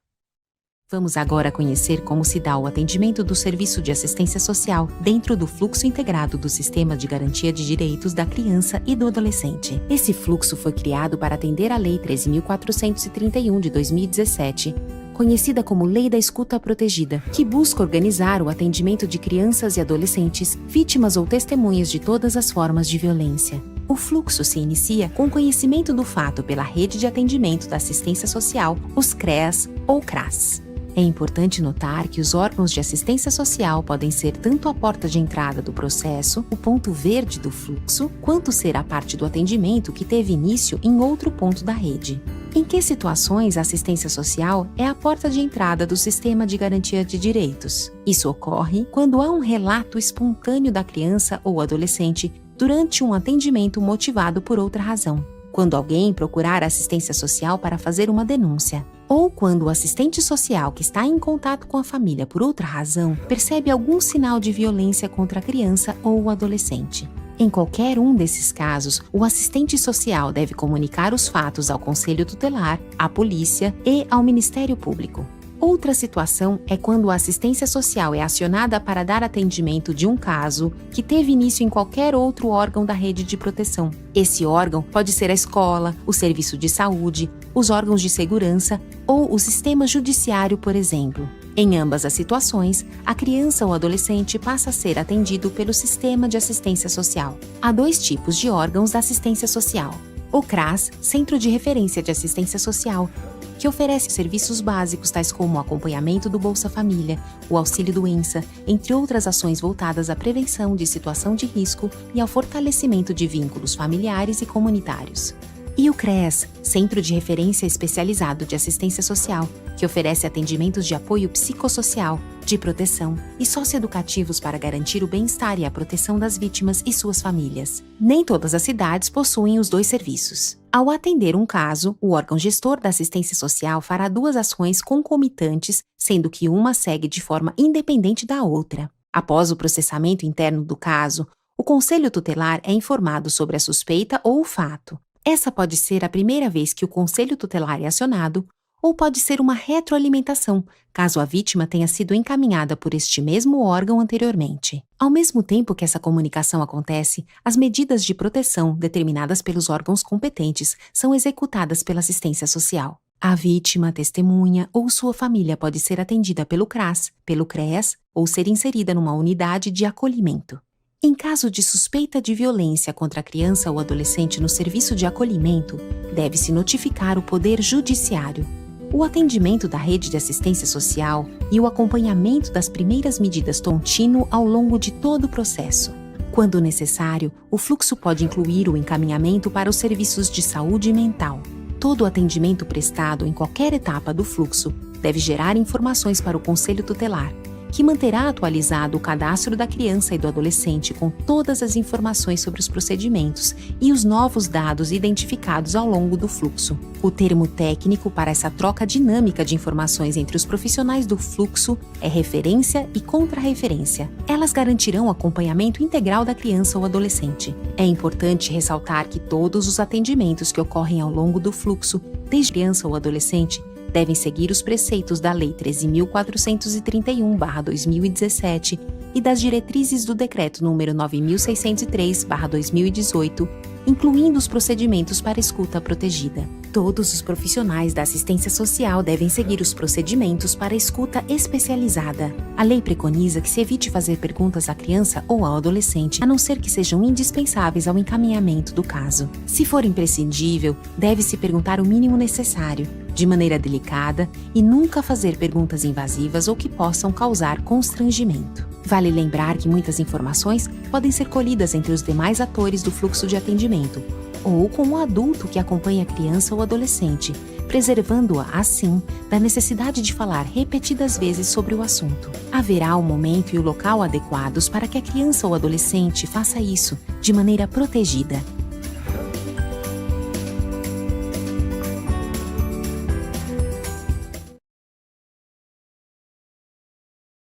Vamos agora conhecer como se dá o atendimento do Serviço de Assistência Social dentro do fluxo integrado do Sistema de Garantia de Direitos da Criança e do Adolescente. Esse fluxo foi criado para atender a Lei 13.431 de 2017, conhecida como Lei da Escuta Protegida, que busca organizar o atendimento de crianças e adolescentes, vítimas ou testemunhas de todas as formas de violência. O fluxo se inicia com o conhecimento do fato pela Rede de Atendimento da Assistência Social, os CREAS ou CRAS. É importante notar que os órgãos de assistência social podem ser tanto a porta de entrada do processo, o ponto verde do fluxo, quanto ser a parte do atendimento que teve início em outro ponto da rede. Em que situações a assistência social é a porta de entrada do Sistema de Garantia de Direitos? Isso ocorre quando há um relato espontâneo da criança ou adolescente durante um atendimento motivado por outra razão. Quando alguém procurar assistência social para fazer uma denúncia, ou quando o assistente social que está em contato com a família por outra razão percebe algum sinal de violência contra a criança ou o adolescente. Em qualquer um desses casos, o assistente social deve comunicar os fatos ao Conselho Tutelar, à polícia e ao Ministério Público. Outra situação é quando a assistência social é acionada para dar atendimento de um caso que teve início em qualquer outro órgão da rede de proteção. Esse órgão pode ser a escola, o serviço de saúde, os órgãos de segurança ou o sistema judiciário, por exemplo. Em ambas as situações, a criança ou adolescente passa a ser atendido pelo Sistema de Assistência Social. Há dois tipos de órgãos da assistência social. O CRAS, Centro de Referência de Assistência Social, que oferece serviços básicos tais como o acompanhamento do Bolsa Família, o auxílio-doença, entre outras ações voltadas à prevenção de situação de risco e ao fortalecimento de vínculos familiares e comunitários. E o CREAS, Centro de Referência Especializado de Assistência Social, que oferece atendimentos de apoio psicossocial, de proteção e socioeducativos para garantir o bem-estar e a proteção das vítimas e suas famílias. Nem todas as cidades possuem os dois serviços. Ao atender um caso, o órgão gestor da assistência social fará duas ações concomitantes, sendo que uma segue de forma independente da outra. Após o processamento interno do caso, o Conselho Tutelar é informado sobre a suspeita ou o fato. Essa pode ser a primeira vez que o Conselho Tutelar é acionado, ou pode ser uma retroalimentação, caso a vítima tenha sido encaminhada por este mesmo órgão anteriormente. Ao mesmo tempo que essa comunicação acontece, as medidas de proteção determinadas pelos órgãos competentes são executadas pela assistência social. A vítima, testemunha ou sua família pode ser atendida pelo CRAS, pelo CREAS ou ser inserida numa unidade de acolhimento. Em caso de suspeita de violência contra a criança ou adolescente no serviço de acolhimento, deve-se notificar o Poder Judiciário. O atendimento da rede de assistência social e o acompanhamento das primeiras medidas contínuo ao longo de todo o processo. Quando necessário, o fluxo pode incluir o encaminhamento para os serviços de saúde mental. Todo o atendimento prestado em qualquer etapa do fluxo deve gerar informações para o Conselho Tutelar, que manterá atualizado o cadastro da criança e do adolescente com todas as informações sobre os procedimentos e os novos dados identificados ao longo do fluxo. O termo técnico para essa troca dinâmica de informações entre os profissionais do fluxo é referência e contra-referência. Elas garantirão o acompanhamento integral da criança ou adolescente. É importante ressaltar que todos os atendimentos que ocorrem ao longo do fluxo, desde criança ou adolescente, devem seguir os preceitos da Lei 13.431/2017 e das diretrizes do Decreto nº 9.603/2018, incluindo os procedimentos para escuta protegida. Todos os profissionais da assistência social devem seguir os procedimentos para escuta especializada. A lei preconiza que se evite fazer perguntas à criança ou ao adolescente, a não ser que sejam indispensáveis ao encaminhamento do caso. Se for imprescindível, deve-se perguntar o mínimo necessário, de maneira delicada, e nunca fazer perguntas invasivas ou que possam causar constrangimento. Vale lembrar que muitas informações podem ser colhidas entre os demais atores do fluxo de atendimento, ou com o adulto que acompanha a criança ou adolescente, preservando-a, assim, da necessidade de falar repetidas vezes sobre o assunto. Haverá o momento e o local adequados para que a criança ou adolescente faça isso, de maneira protegida.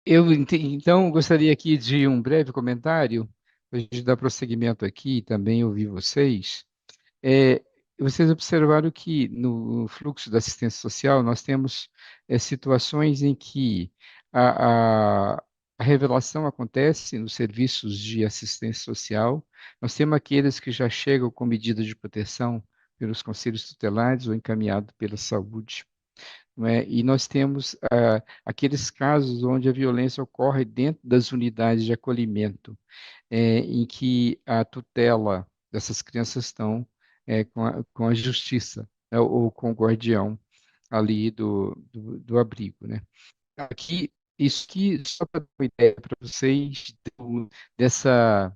Então, gostaria aqui de um breve comentário, para a gente dar prosseguimento aqui e também ouvir vocês. É, vocês observaram que no fluxo da assistência social nós temos situações em que a, a, a revelação acontece nos serviços de assistência social, nós temos aqueles que já chegam com medidas de proteção pelos conselhos tutelares ou encaminhado pela saúde, não é? E nós temos aqueles casos onde a violência ocorre dentro das unidades de acolhimento, em que a tutela dessas crianças estão com a justiça, né, ou com o guardião ali do abrigo, né? Aqui, isso aqui, só para dar uma ideia para vocês dessa,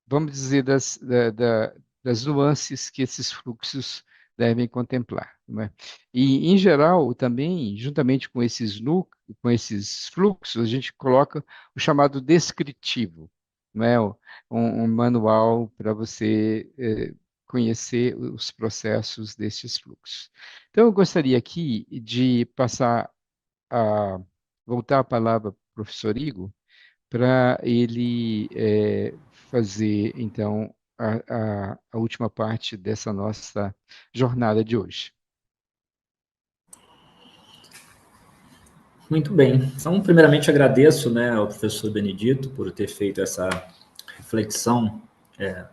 vamos dizer, das nuances que esses fluxos devem contemplar, não é? E, em geral, também, juntamente com esses fluxos, a gente coloca o chamado descritivo, não é? Um manual para você conhecer os processos desses fluxos. Então, eu gostaria aqui de voltar a palavra para o professor Igor, para ele fazer, então, a última parte dessa nossa jornada de hoje. Muito bem. Então, primeiramente, agradeço, né, ao professor Benedito por ter feito essa reflexão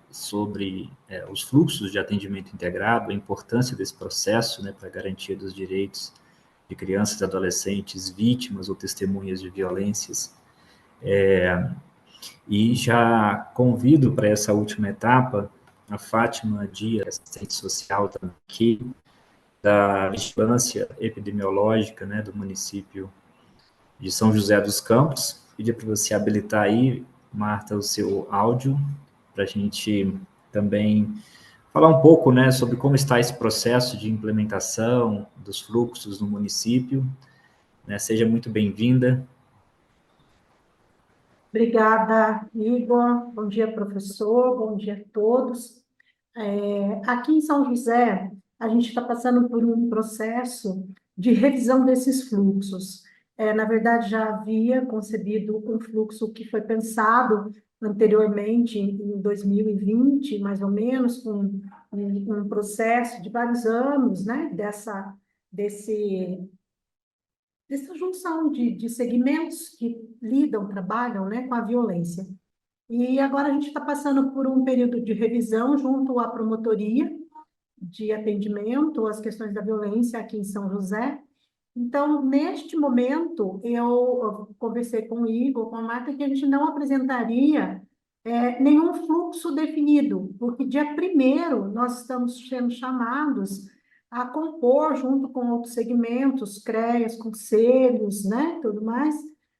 sobre os fluxos de atendimento integrado, a importância desse processo, né, para a garantia dos direitos de crianças e adolescentes vítimas ou testemunhas de violências. E já convido para essa última etapa a Fátima Dias, assistente social aqui, da vigilância epidemiológica, né, do município de São José dos Campos. Pedir para você habilitar aí, Marta, o seu áudio, para a gente também falar um pouco, né, sobre como está esse processo de implementação dos fluxos no município. Né, seja muito bem-vinda. Obrigada, Igor. Bom dia, professor. Bom dia a todos. Aqui em São José, a gente está passando por um processo de revisão desses fluxos. Na verdade, já havia concebido um fluxo que foi pensado anteriormente, em 2020, mais ou menos, com um processo de vários anos, né, dessa junção de segmentos que lidam, trabalham, né, com a violência. E agora a gente está passando por um período de revisão junto à promotoria de atendimento às questões da violência aqui em São José. Então, neste momento, eu conversei com o Igor, com a Marta, que a gente não apresentaria nenhum fluxo definido, porque dia 1º nós estamos sendo chamados a compor, junto com outros segmentos, CREAS, conselhos, né, tudo mais,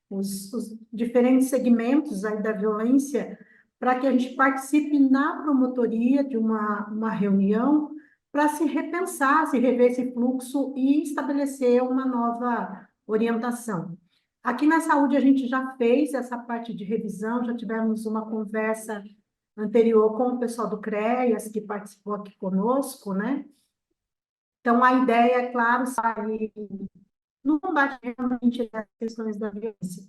os diferentes segmentos aí da violência, para que a gente participe na promotoria de uma reunião para se repensar, se rever esse fluxo e estabelecer uma nova orientação. Aqui na saúde a gente já fez essa parte de revisão, já tivemos uma conversa anterior com o pessoal do CREAS, que participou aqui conosco, né? Então, a ideia, é claro, sair no combate realmente das questões da violência.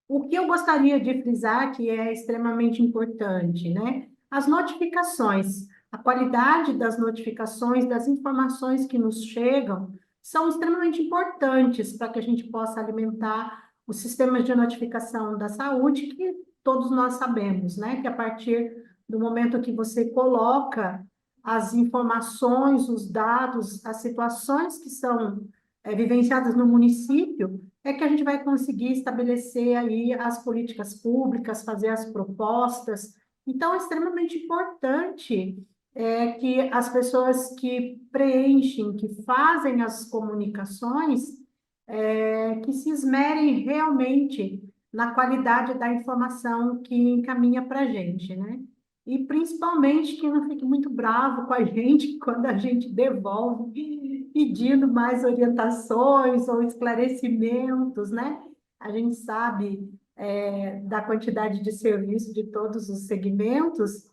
O que eu gostaria de frisar, que é extremamente importante, né? As notificações, a qualidade das notificações, das informações que nos chegam, são extremamente importantes para que a gente possa alimentar os sistemas de notificação da saúde, que todos nós sabemos, né? Que a partir do momento que você coloca as informações, os dados, as situações que são vivenciadas no município, é que a gente vai conseguir estabelecer aí as políticas públicas, fazer as propostas. Então, é extremamente importante que as pessoas que preenchem, que fazem as comunicações, que se esmerem realmente na qualidade da informação que encaminha para a gente, né? E, principalmente, que não fique muito bravo com a gente quando a gente devolve pedindo mais orientações ou esclarecimentos, né? A gente sabe da quantidade de serviço de todos os segmentos,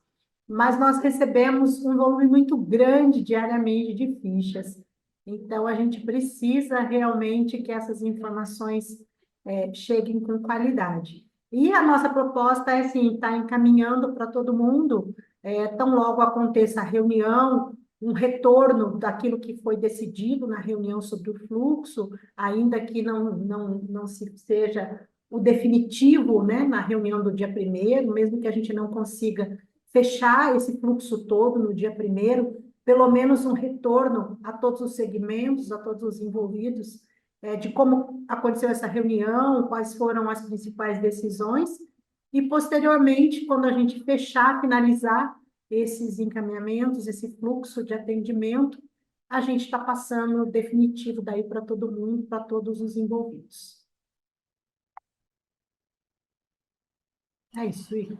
mas nós recebemos um volume muito grande diariamente de fichas. Então, a gente precisa realmente que essas informações cheguem com qualidade. E a nossa proposta é, assim, estar encaminhando para todo mundo, tão logo aconteça a reunião, um retorno daquilo que foi decidido na reunião sobre o fluxo, ainda que não seja o definitivo, né, na reunião do dia 1º, mesmo que a gente não consiga fechar esse fluxo todo no dia 1º, pelo menos um retorno a todos os segmentos, a todos os envolvidos, de como aconteceu essa reunião, quais foram as principais decisões, e posteriormente, quando a gente fechar, finalizar esses encaminhamentos, esse fluxo de atendimento, a gente está passando definitivo daí para todo mundo, para todos os envolvidos. É isso, Igor.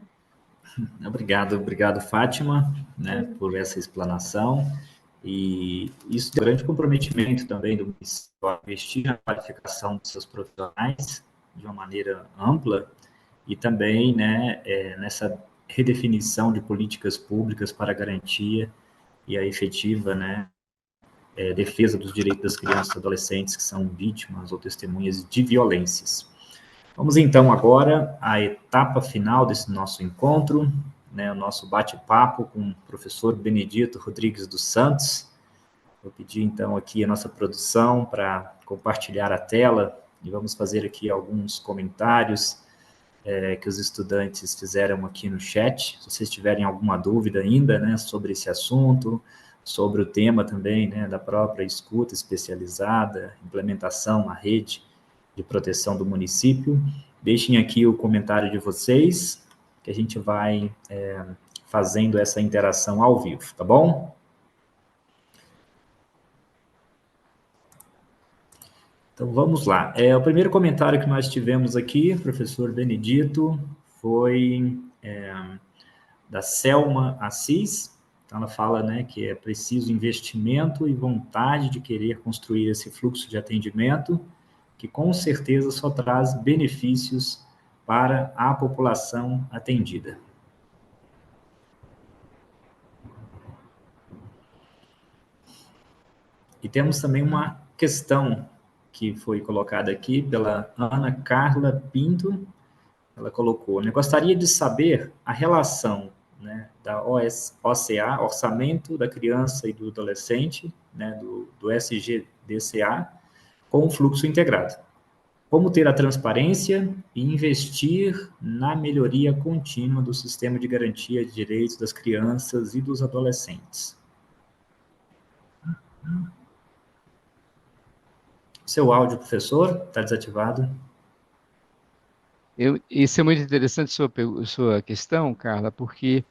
Obrigado, Fátima, né, por essa explanação. E isso é um grande comprometimento também do município a investir na qualificação dos seus profissionais de uma maneira ampla e também, né, nessa redefinição de políticas públicas para a garantia e a efetiva, né, defesa dos direitos das crianças e adolescentes que são vítimas ou testemunhas de violências. Vamos então agora à etapa final desse nosso encontro, né, o nosso bate-papo com o professor Benedito Rodrigues dos Santos. Vou pedir então aqui a nossa produção para compartilhar a tela e vamos fazer aqui alguns comentários que os estudantes fizeram aqui no chat. Se vocês tiverem alguma dúvida ainda, né, sobre esse assunto, sobre o tema também, né, da própria escuta especializada, implementação na rede de proteção do município, deixem aqui o comentário de vocês, que a gente vai fazendo essa interação ao vivo, tá bom? Então, vamos lá. O primeiro comentário que nós tivemos aqui, professor Benedito, foi da Selma Assis. Então, ela fala, né, que é preciso investimento e vontade de querer construir esse fluxo de atendimento, que com certeza só traz benefícios para a população atendida. E temos também uma questão que foi colocada aqui pela Ana Carla Pinto. Ela colocou, né, gostaria de saber a relação, né, da OCA, Orçamento da Criança e do Adolescente, né, do SGDCA, com o fluxo integrado. Como ter a transparência e investir na melhoria contínua do sistema de garantia de direitos das crianças e dos adolescentes. Seu áudio, professor, está desativado. Isso é muito interessante sua questão, Carla, porque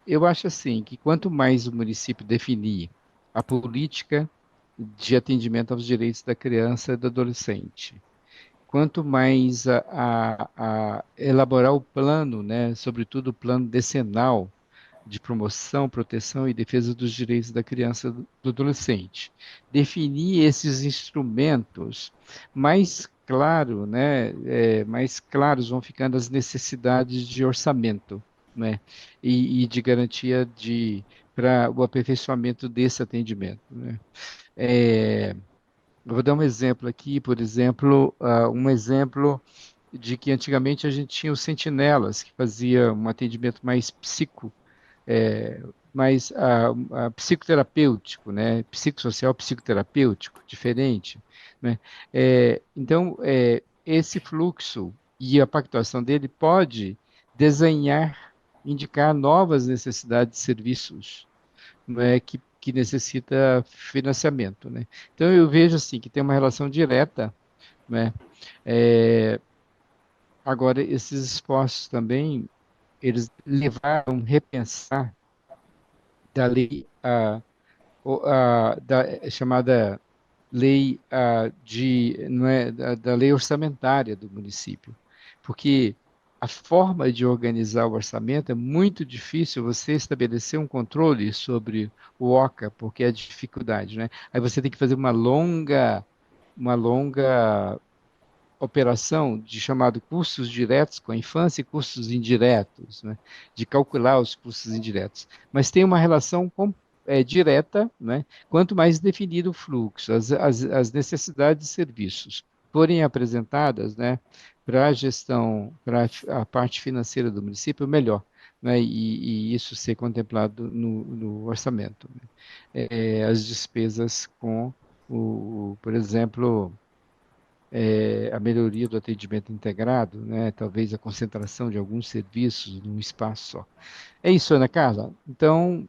eu acho assim, que quanto mais o município definir a política de atendimento aos direitos da criança e do adolescente, quanto mais a elaborar o plano, né, sobretudo o plano decenal de promoção, proteção e defesa dos direitos da criança e do adolescente, definir esses instrumentos mais claro, né, mais claros vão ficando as necessidades de orçamento, né, e de garantia para o aperfeiçoamento desse atendimento, né. Eu vou dar um exemplo aqui, por exemplo, um exemplo de que antigamente a gente tinha os sentinelas, que fazia um atendimento mais mais psicoterapêutico, né? Psicossocial, psicoterapêutico, diferente, né? Então, esse fluxo e a pactuação dele pode desenhar, indicar novas necessidades de serviços, né, que necessita financiamento, né? Então, eu vejo assim que tem uma relação direta, né? Agora, esses esforços também, eles levaram a repensar da lei, da chamada lei não é, da lei orçamentária do município, porque a forma de organizar o orçamento é muito difícil você estabelecer um controle sobre o OCA, porque é a dificuldade, né? Aí você tem que fazer uma longa operação de chamado custos diretos com a infância e custos indiretos, né? De calcular os custos indiretos. Mas tem uma relação direta, né? Quanto mais definido o fluxo, as necessidades de serviços forem apresentadas, né, para a gestão, para a parte financeira do município, melhor. Né, e isso ser contemplado no orçamento. Né? As despesas com por exemplo, a melhoria do atendimento integrado, né? Talvez a concentração de alguns serviços num espaço só. É isso, Ana Carla. Então,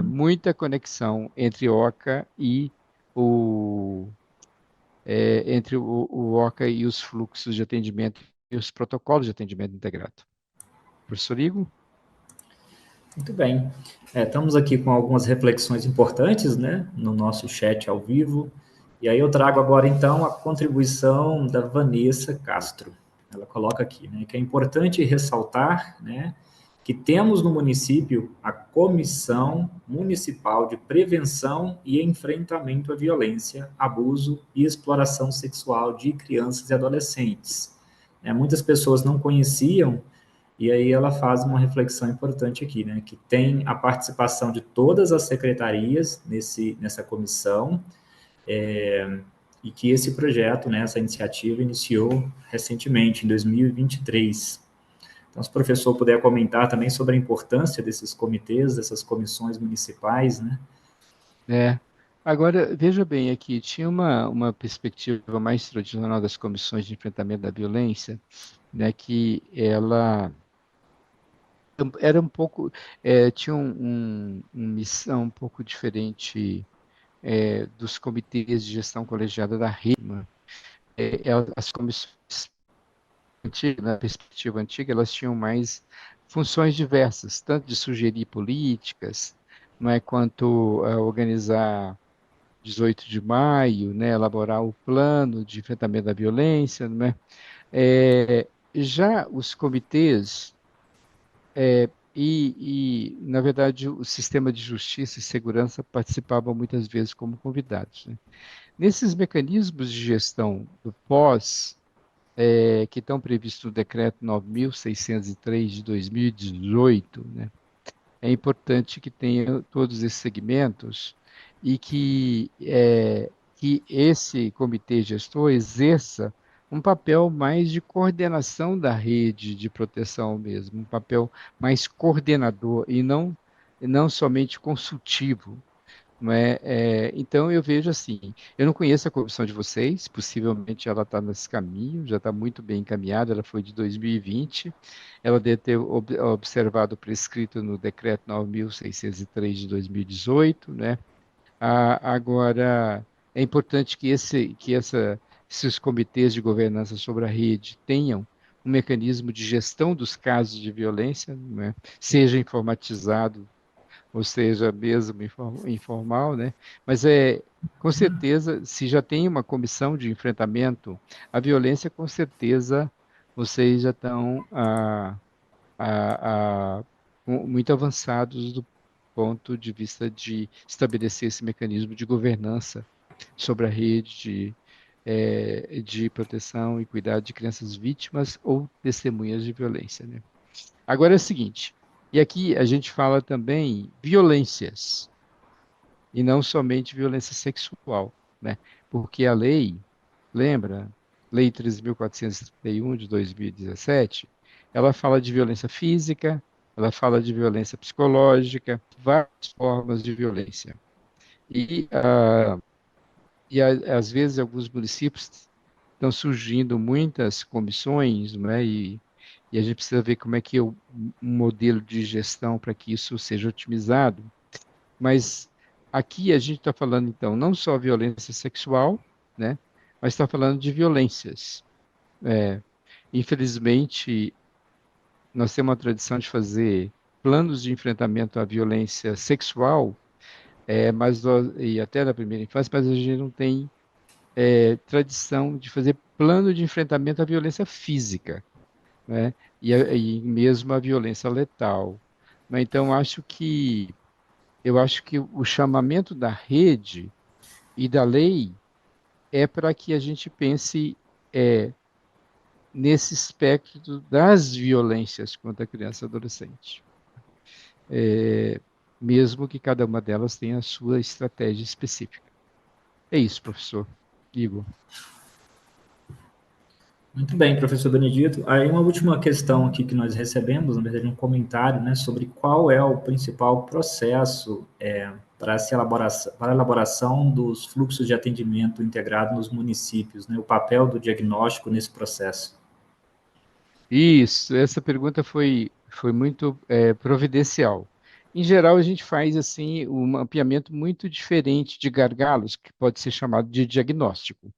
muita conexão entre OCA e o o OCA e os fluxos de atendimento e os protocolos de atendimento integrado. Professor Igor? Muito bem. Estamos aqui com algumas reflexões importantes, né, no nosso chat ao vivo. E aí eu trago agora, então, a contribuição da Vanessa Castro. Ela coloca aqui, né, que é importante ressaltar, né, que temos no município a Comissão Municipal de Prevenção e Enfrentamento à Violência, Abuso e Exploração Sexual de Crianças e Adolescentes. Muitas pessoas não conheciam. E aí ela faz uma reflexão importante aqui, né, que tem a participação de todas as secretarias nessa comissão, e que esse projeto, né, essa iniciativa iniciou recentemente, em 2023. Então, se o professor puder comentar também sobre a importância desses comitês, dessas comissões municipais, né? Agora, veja bem aqui, tinha uma perspectiva mais tradicional das comissões de enfrentamento da violência, né, que ela era um pouco, tinha uma missão um pouco diferente dos comitês de gestão colegiada da rede. Né? As comissões antigas, na perspectiva antiga, elas tinham mais funções diversas, tanto de sugerir políticas, não é, quanto organizar 18 de maio, né, elaborar o plano de enfrentamento da violência, não é? Já os comitês na verdade, o sistema de justiça e segurança participava muitas vezes como convidados. Né? Nesses mecanismos de gestão do pós, que estão previstos no decreto 9.603 de 2018, né? É importante que tenha todos esses segmentos e que esse comitê gestor exerça um papel mais de coordenação da rede de proteção mesmo, um papel mais coordenador e não somente consultivo. Não é? Então, eu vejo assim, eu não conheço a comissão de vocês, possivelmente ela está nesse caminho, já está muito bem encaminhada, ela foi de 2020, ela deve ter observado o prescrito no decreto 9.603 de 2018, né? Agora, é importante que esses comitês de governança sobre a rede tenham um mecanismo de gestão dos casos de violência, né? Seja informatizado ou seja, mesmo informal, né? Mas com certeza, se já tem uma comissão de enfrentamento à violência, com certeza vocês já estão muito avançados do ponto de vista de estabelecer esse mecanismo de governança sobre a rede de proteção e cuidado de crianças vítimas ou testemunhas de violência, né? Agora é o seguinte, e aqui a gente fala também violências, e não somente violência sexual, né? Porque a lei, lembra, Lei 13.431 de 2017, ela fala de violência física, ela fala de violência psicológica, várias formas de violência. Às vezes, alguns municípios estão surgindo muitas comissões, né? E a gente precisa ver como é que é um modelo de gestão para que isso seja otimizado. Mas aqui a gente está falando, então, não só violência sexual, né? Mas está falando de violências. Infelizmente, nós temos uma tradição de fazer planos de enfrentamento à violência sexual, e até na primeira infância, mas a gente não tem tradição de fazer plano de enfrentamento à violência física. né? E mesmo a violência letal, né? Então, eu acho que o chamamento da rede e da lei é para que a gente pense nesse espectro das violências contra a criança e adolescente. É, mesmo que cada uma delas tenha a sua estratégia específica. É isso, professor Igor. Muito bem, professor Benedito. Aí uma última questão aqui que nós recebemos, na verdade, um comentário, né, sobre qual é o principal processo para a elaboração dos fluxos de atendimento integrado nos municípios, né, o papel do diagnóstico nesse processo. Isso, essa pergunta foi muito providencial. Em geral, a gente faz assim um mapeamento muito diferente de gargalos, que pode ser chamado de diagnóstico.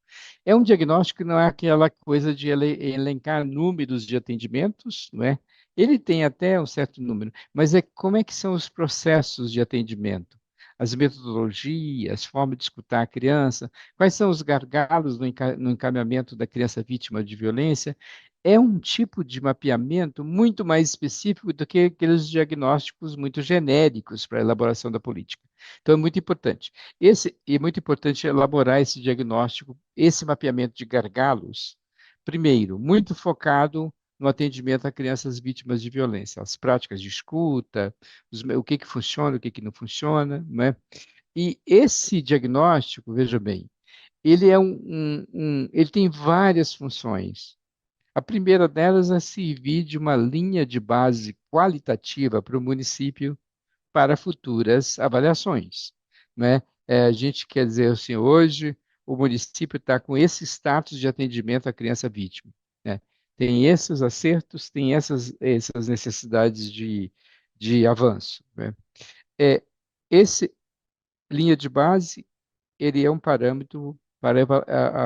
É um diagnóstico que não é aquela coisa de elencar números de atendimentos, não é? Ele tem até um certo número, mas é como é que são os processos de atendimento, as metodologias, forma de escutar a criança, quais são os gargalos no encaminhamento da criança vítima de violência. É um tipo de mapeamento muito mais específico do que aqueles diagnósticos muito genéricos para a elaboração da política. Então, é muito importante. É muito importante elaborar esse diagnóstico, esse mapeamento de gargalos, primeiro, muito focado no atendimento a crianças vítimas de violência, as práticas de escuta, o que funciona, o que não funciona, né? E esse diagnóstico, veja bem, ele ele tem várias funções. A primeira delas é servir de uma linha de base qualitativa para o município para futuras avaliações, né? A gente quer dizer assim, hoje o município está com esse status de atendimento à criança vítima, né? Tem esses acertos, tem essas necessidades de avanço, né? É, esse linha de base, ele é um parâmetro para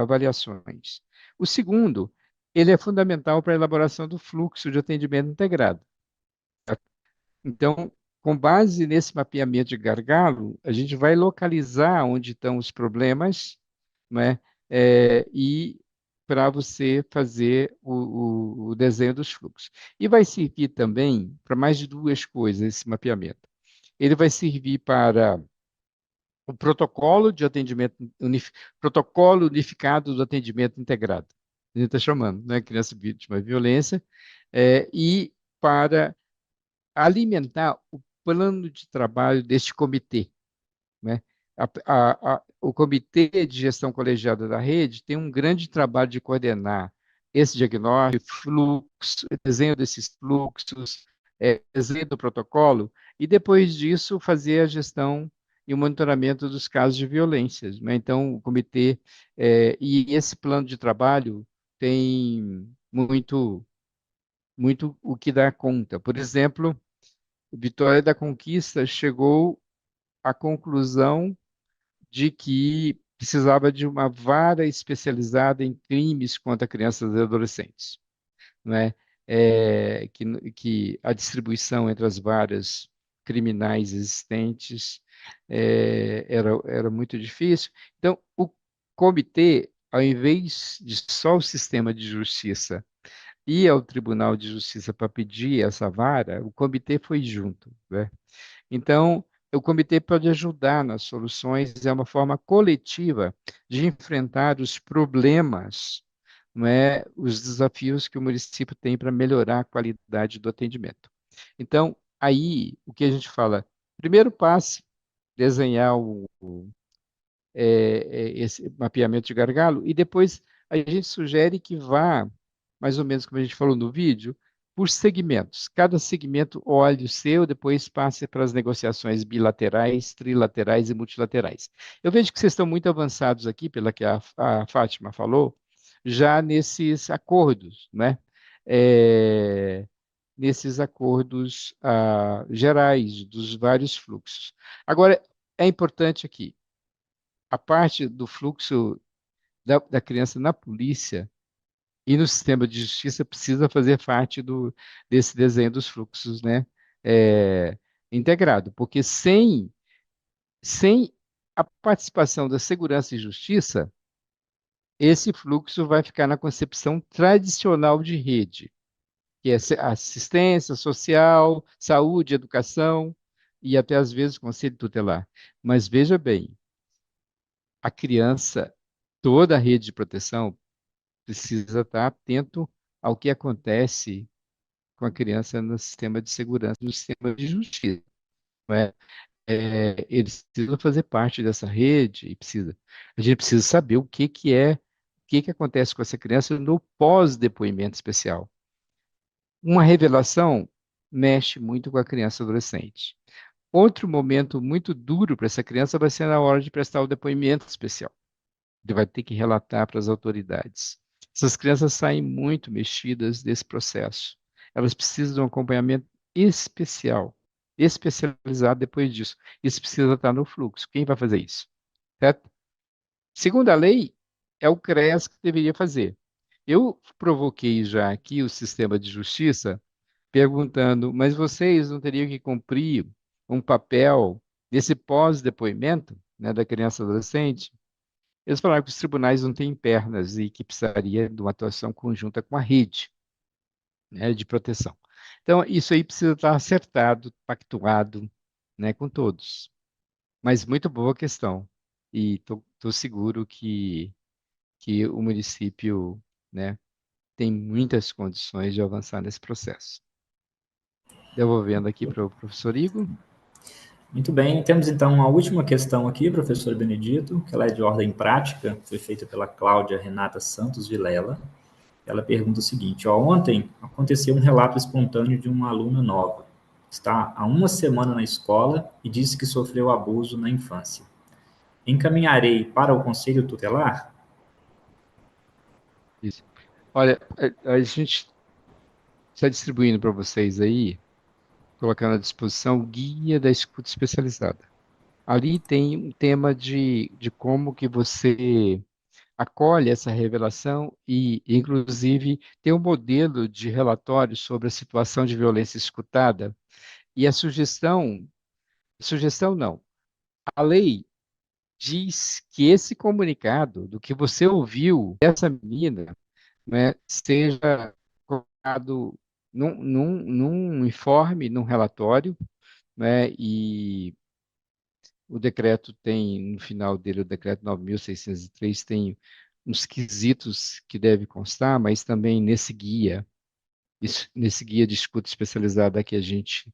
avaliações. O segundo, ele é fundamental para a elaboração do fluxo de atendimento integrado. Então, com base nesse mapeamento de gargalo, a gente vai localizar onde estão os problemas, né? E para você fazer o desenho dos fluxos. E vai servir também para mais de duas coisas esse mapeamento. Ele vai servir para o protocolo de atendimento, protocolo unificado do atendimento integrado. A gente está chamando, né? Criança vítima de violência, e para alimentar o plano de trabalho deste comitê, né? O comitê de gestão colegiada da rede tem um grande trabalho de coordenar esse diagnóstico, fluxo, desenho desses fluxos, desenho do protocolo, e depois disso fazer a gestão e o monitoramento dos casos de violências, né? Então, o comitê, e esse plano de trabalho tem muito o que dar conta. Por exemplo, Vitória da Conquista chegou à conclusão de que precisava de uma vara especializada em crimes contra crianças e adolescentes, né? Que a distribuição entre as varas criminais existentes era muito difícil. Então, o comitê, ao invés de só o sistema de justiça ir ao Tribunal de Justiça para pedir essa vara, o comitê foi junto, né? Então, o comitê pode ajudar nas soluções, é uma forma coletiva de enfrentar os problemas, não é, os desafios que o município tem para melhorar a qualidade do atendimento. Então, aí, o que a gente fala? Primeiro passo, desenhar esse mapeamento de gargalo, e depois a gente sugere que vá, mais ou menos como a gente falou no vídeo, por segmentos. Cada segmento olhe o seu, depois passe para as negociações bilaterais, trilaterais e multilaterais. Eu vejo que vocês estão muito avançados aqui, pela que a Fátima falou, já nesses acordos, né? Nesses acordos gerais dos vários fluxos. Agora, é importante aqui, a parte do fluxo da criança na polícia e no sistema de justiça precisa fazer parte desse desenho dos fluxos, né? é, Integrado, porque sem a participação da segurança e justiça, esse fluxo vai ficar na concepção tradicional de rede. que é assistência social, saúde, educação e até às vezes conselho tutelar. Mas veja bem, a criança, toda a rede de proteção precisa estar atento ao que acontece com a criança no sistema de segurança, no sistema de justiça. Não é? Eles precisam fazer parte dessa rede e a gente precisa saber o que acontece com essa criança no pós-depoimento especial. Uma revelação mexe muito com a criança e adolescente. Outro momento muito duro para essa criança vai ser na hora de prestar o depoimento especial. Ele vai ter que relatar para as autoridades. Essas crianças saem muito mexidas desse processo. Elas precisam de um acompanhamento especial, especializado depois disso. Isso precisa estar no fluxo. Quem vai fazer isso? Certo? Segundo a lei, é o CREAS que deveria fazer. Eu provoquei já aqui o sistema de justiça perguntando, mas vocês não teriam que cumprir um papel nesse pós-depoimento, né, da criança e adolescente? Eles falaram que os tribunais não têm pernas e que precisaria de uma atuação conjunta com a rede, né, de proteção. Então, isso aí precisa estar acertado, pactuado, né, com todos. Mas muito boa questão. E estou seguro que o município, né, tem muitas condições de avançar nesse processo. Devolvendo aqui para o professor Igor. Muito bem, temos então uma última questão aqui, professor Benedito, que ela é de ordem prática, foi feita pela Cláudia Renata Santos Vilela. Ela pergunta o seguinte: ontem aconteceu um relato espontâneo de uma aluna nova. Está há uma semana na escola e disse que sofreu abuso na infância. Encaminharei para o conselho tutelar? Isso. Olha, a gente está distribuindo para vocês aí, colocando à disposição o guia da escuta especializada. Ali tem um tema de como que você acolhe essa revelação e, inclusive, tem um modelo de relatório sobre a situação de violência escutada e sugestão não, a lei diz que esse comunicado do que você ouviu dessa menina, né, seja colocado num informe, num relatório, né, e o decreto tem, no final dele, o decreto 9.603 tem uns quesitos que deve constar, mas também nesse guia de escuta especializada que a gente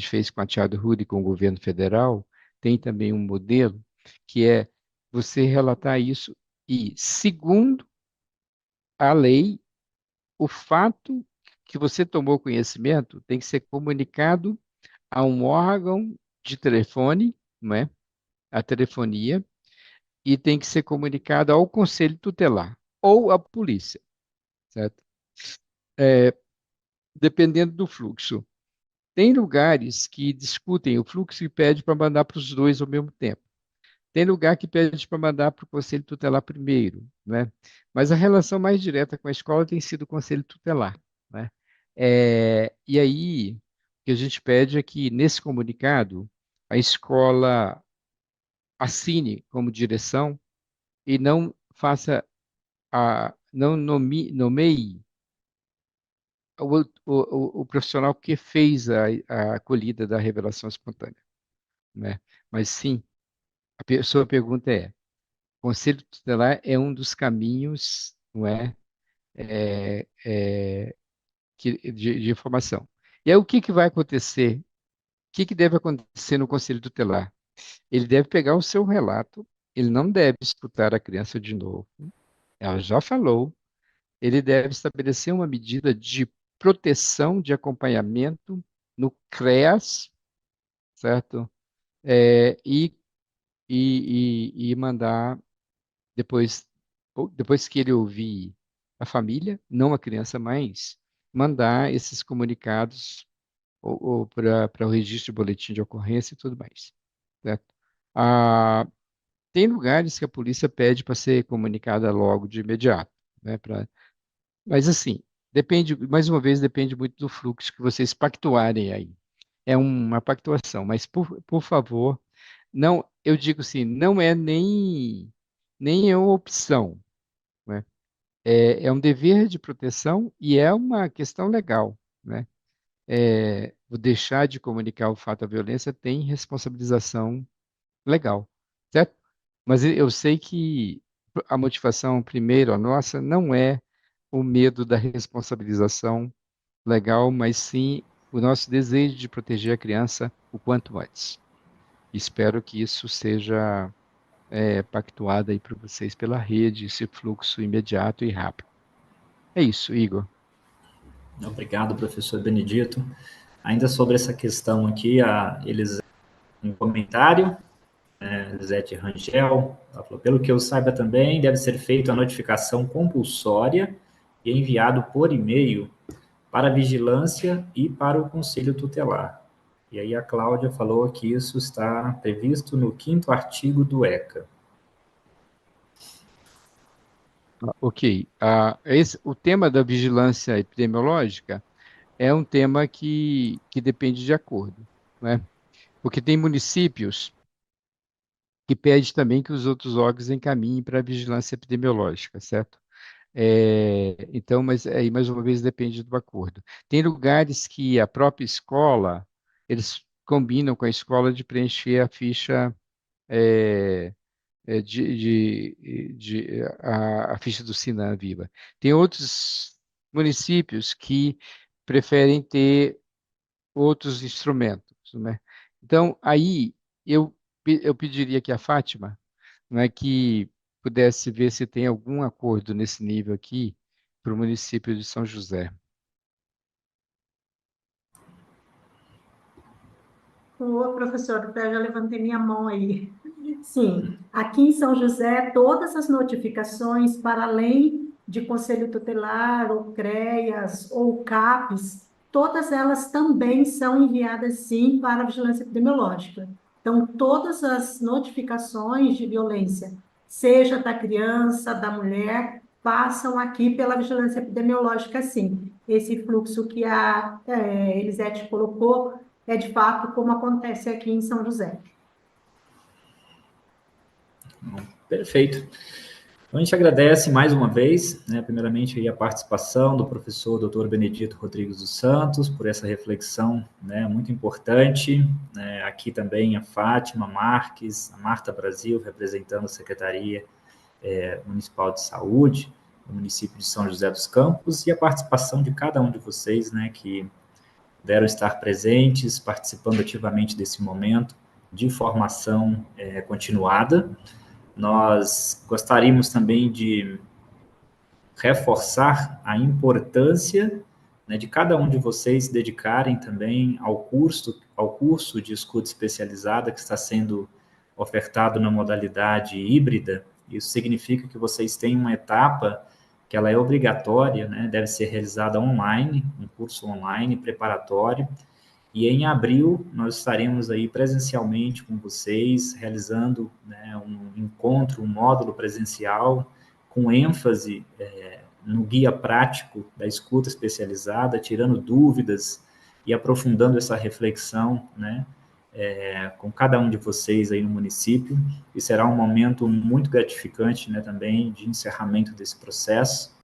fez com a Thiago Rude com o governo federal, tem também um modelo que é você relatar isso e, segundo a lei, o fato que você tomou conhecimento tem que ser comunicado a um órgão de telefone, não é? A telefonia, e tem que ser comunicado ao conselho tutelar ou à polícia, certo? Dependendo do fluxo. Tem lugares que discutem o fluxo e pede para mandar para os dois ao mesmo tempo. Tem lugar que pede para mandar para o conselho tutelar primeiro, né? Mas a relação mais direta com a escola tem sido o conselho tutelar, né? E aí, o que a gente pede é que, nesse comunicado, a escola assine como direção e não faça não nomeie o profissional que fez a acolhida da revelação espontânea, né? Mas sim, sua pergunta é: o conselho tutelar é um dos caminhos, não é, de informação. E aí o que vai acontecer? O que deve acontecer no conselho tutelar? Ele deve pegar o seu relato, ele não deve escutar a criança de novo. Ela já falou. Ele deve estabelecer uma medida de proteção de acompanhamento no CREAS, certo? E mandar depois, depois que ele ouvir a família, não a criança mais, mandar esses comunicados ou para o registro de boletim de ocorrência e tudo mais, certo? Ah, tem lugares que a polícia pede para ser comunicada logo de imediato, né? Mas assim, depende, mais uma vez, depende muito do fluxo que vocês pactuarem aí. É uma pactuação, mas por favor, não, eu digo assim, não é nem é uma opção, né? É um dever de proteção e é uma questão legal, né? O deixar de comunicar o fato da violência tem responsabilização legal, certo? Mas eu sei que a motivação, primeiro, a nossa, não é o medo da responsabilização legal, mas sim o nosso desejo de proteger a criança o quanto antes. Espero que isso seja pactuado aí para vocês pela rede, esse fluxo imediato e rápido. É isso, Igor. Obrigado, professor Benedito. Ainda sobre essa questão aqui, eles um comentário, Elisete Rangel, ela falou, pelo que eu saiba também, deve ser feita a notificação compulsória e enviado por e-mail para a vigilância e para o conselho tutelar. E aí a Cláudia falou que isso está previsto no 5º artigo do ECA. Ok. O tema da vigilância epidemiológica é um tema que depende de acordo, né? Porque tem municípios que pedem também que os outros órgãos encaminhem para a vigilância epidemiológica, certo? Então, mas aí mais uma vez depende do acordo. Tem lugares que a própria escola, eles combinam com a escola de preencher a ficha é, a ficha do Sinan Viva. Tem outros municípios que preferem ter outros instrumentos, né? Então, aí eu pediria que a Fátima, né, que pudesse ver se tem algum acordo nesse nível aqui para o município de São José. Ô, professor, eu já levantei minha mão aí. Sim, aqui em São José, todas as notificações, para além de Conselho Tutelar, ou CREAS, ou CAPES, todas elas também são enviadas, sim, para a Vigilância Epidemiológica. Então, todas as notificações de violência, seja da criança, da mulher, passam aqui pela Vigilância Epidemiológica, sim. Esse fluxo que a Elisete colocou é de fato como acontece aqui em São José. Perfeito. Então, a gente agradece mais uma vez, né, primeiramente aí a participação do professor Dr. Benedito Rodrigues dos Santos, por essa reflexão, né, muito importante, né, aqui também a Fátima Marques, a Marta Brasil, representando a Secretaria Municipal de Saúde, do município de São José dos Campos, e a participação de cada um de vocês, né, que puderam estar presentes, participando ativamente desse momento de formação continuada. Nós gostaríamos também de reforçar a importância, né, de cada um de vocês se dedicarem também ao curso de escuta especializada que está sendo ofertado na modalidade híbrida. Isso significa que vocês têm uma etapa que ela é obrigatória, né, deve ser realizada online, um curso online preparatório, e em abril nós estaremos aí presencialmente com vocês, realizando, né, um encontro, um módulo presencial, com ênfase no guia prático da escuta especializada, tirando dúvidas e aprofundando essa reflexão, né, com cada um de vocês aí no município, e será um momento muito gratificante, né, também de encerramento desse processo.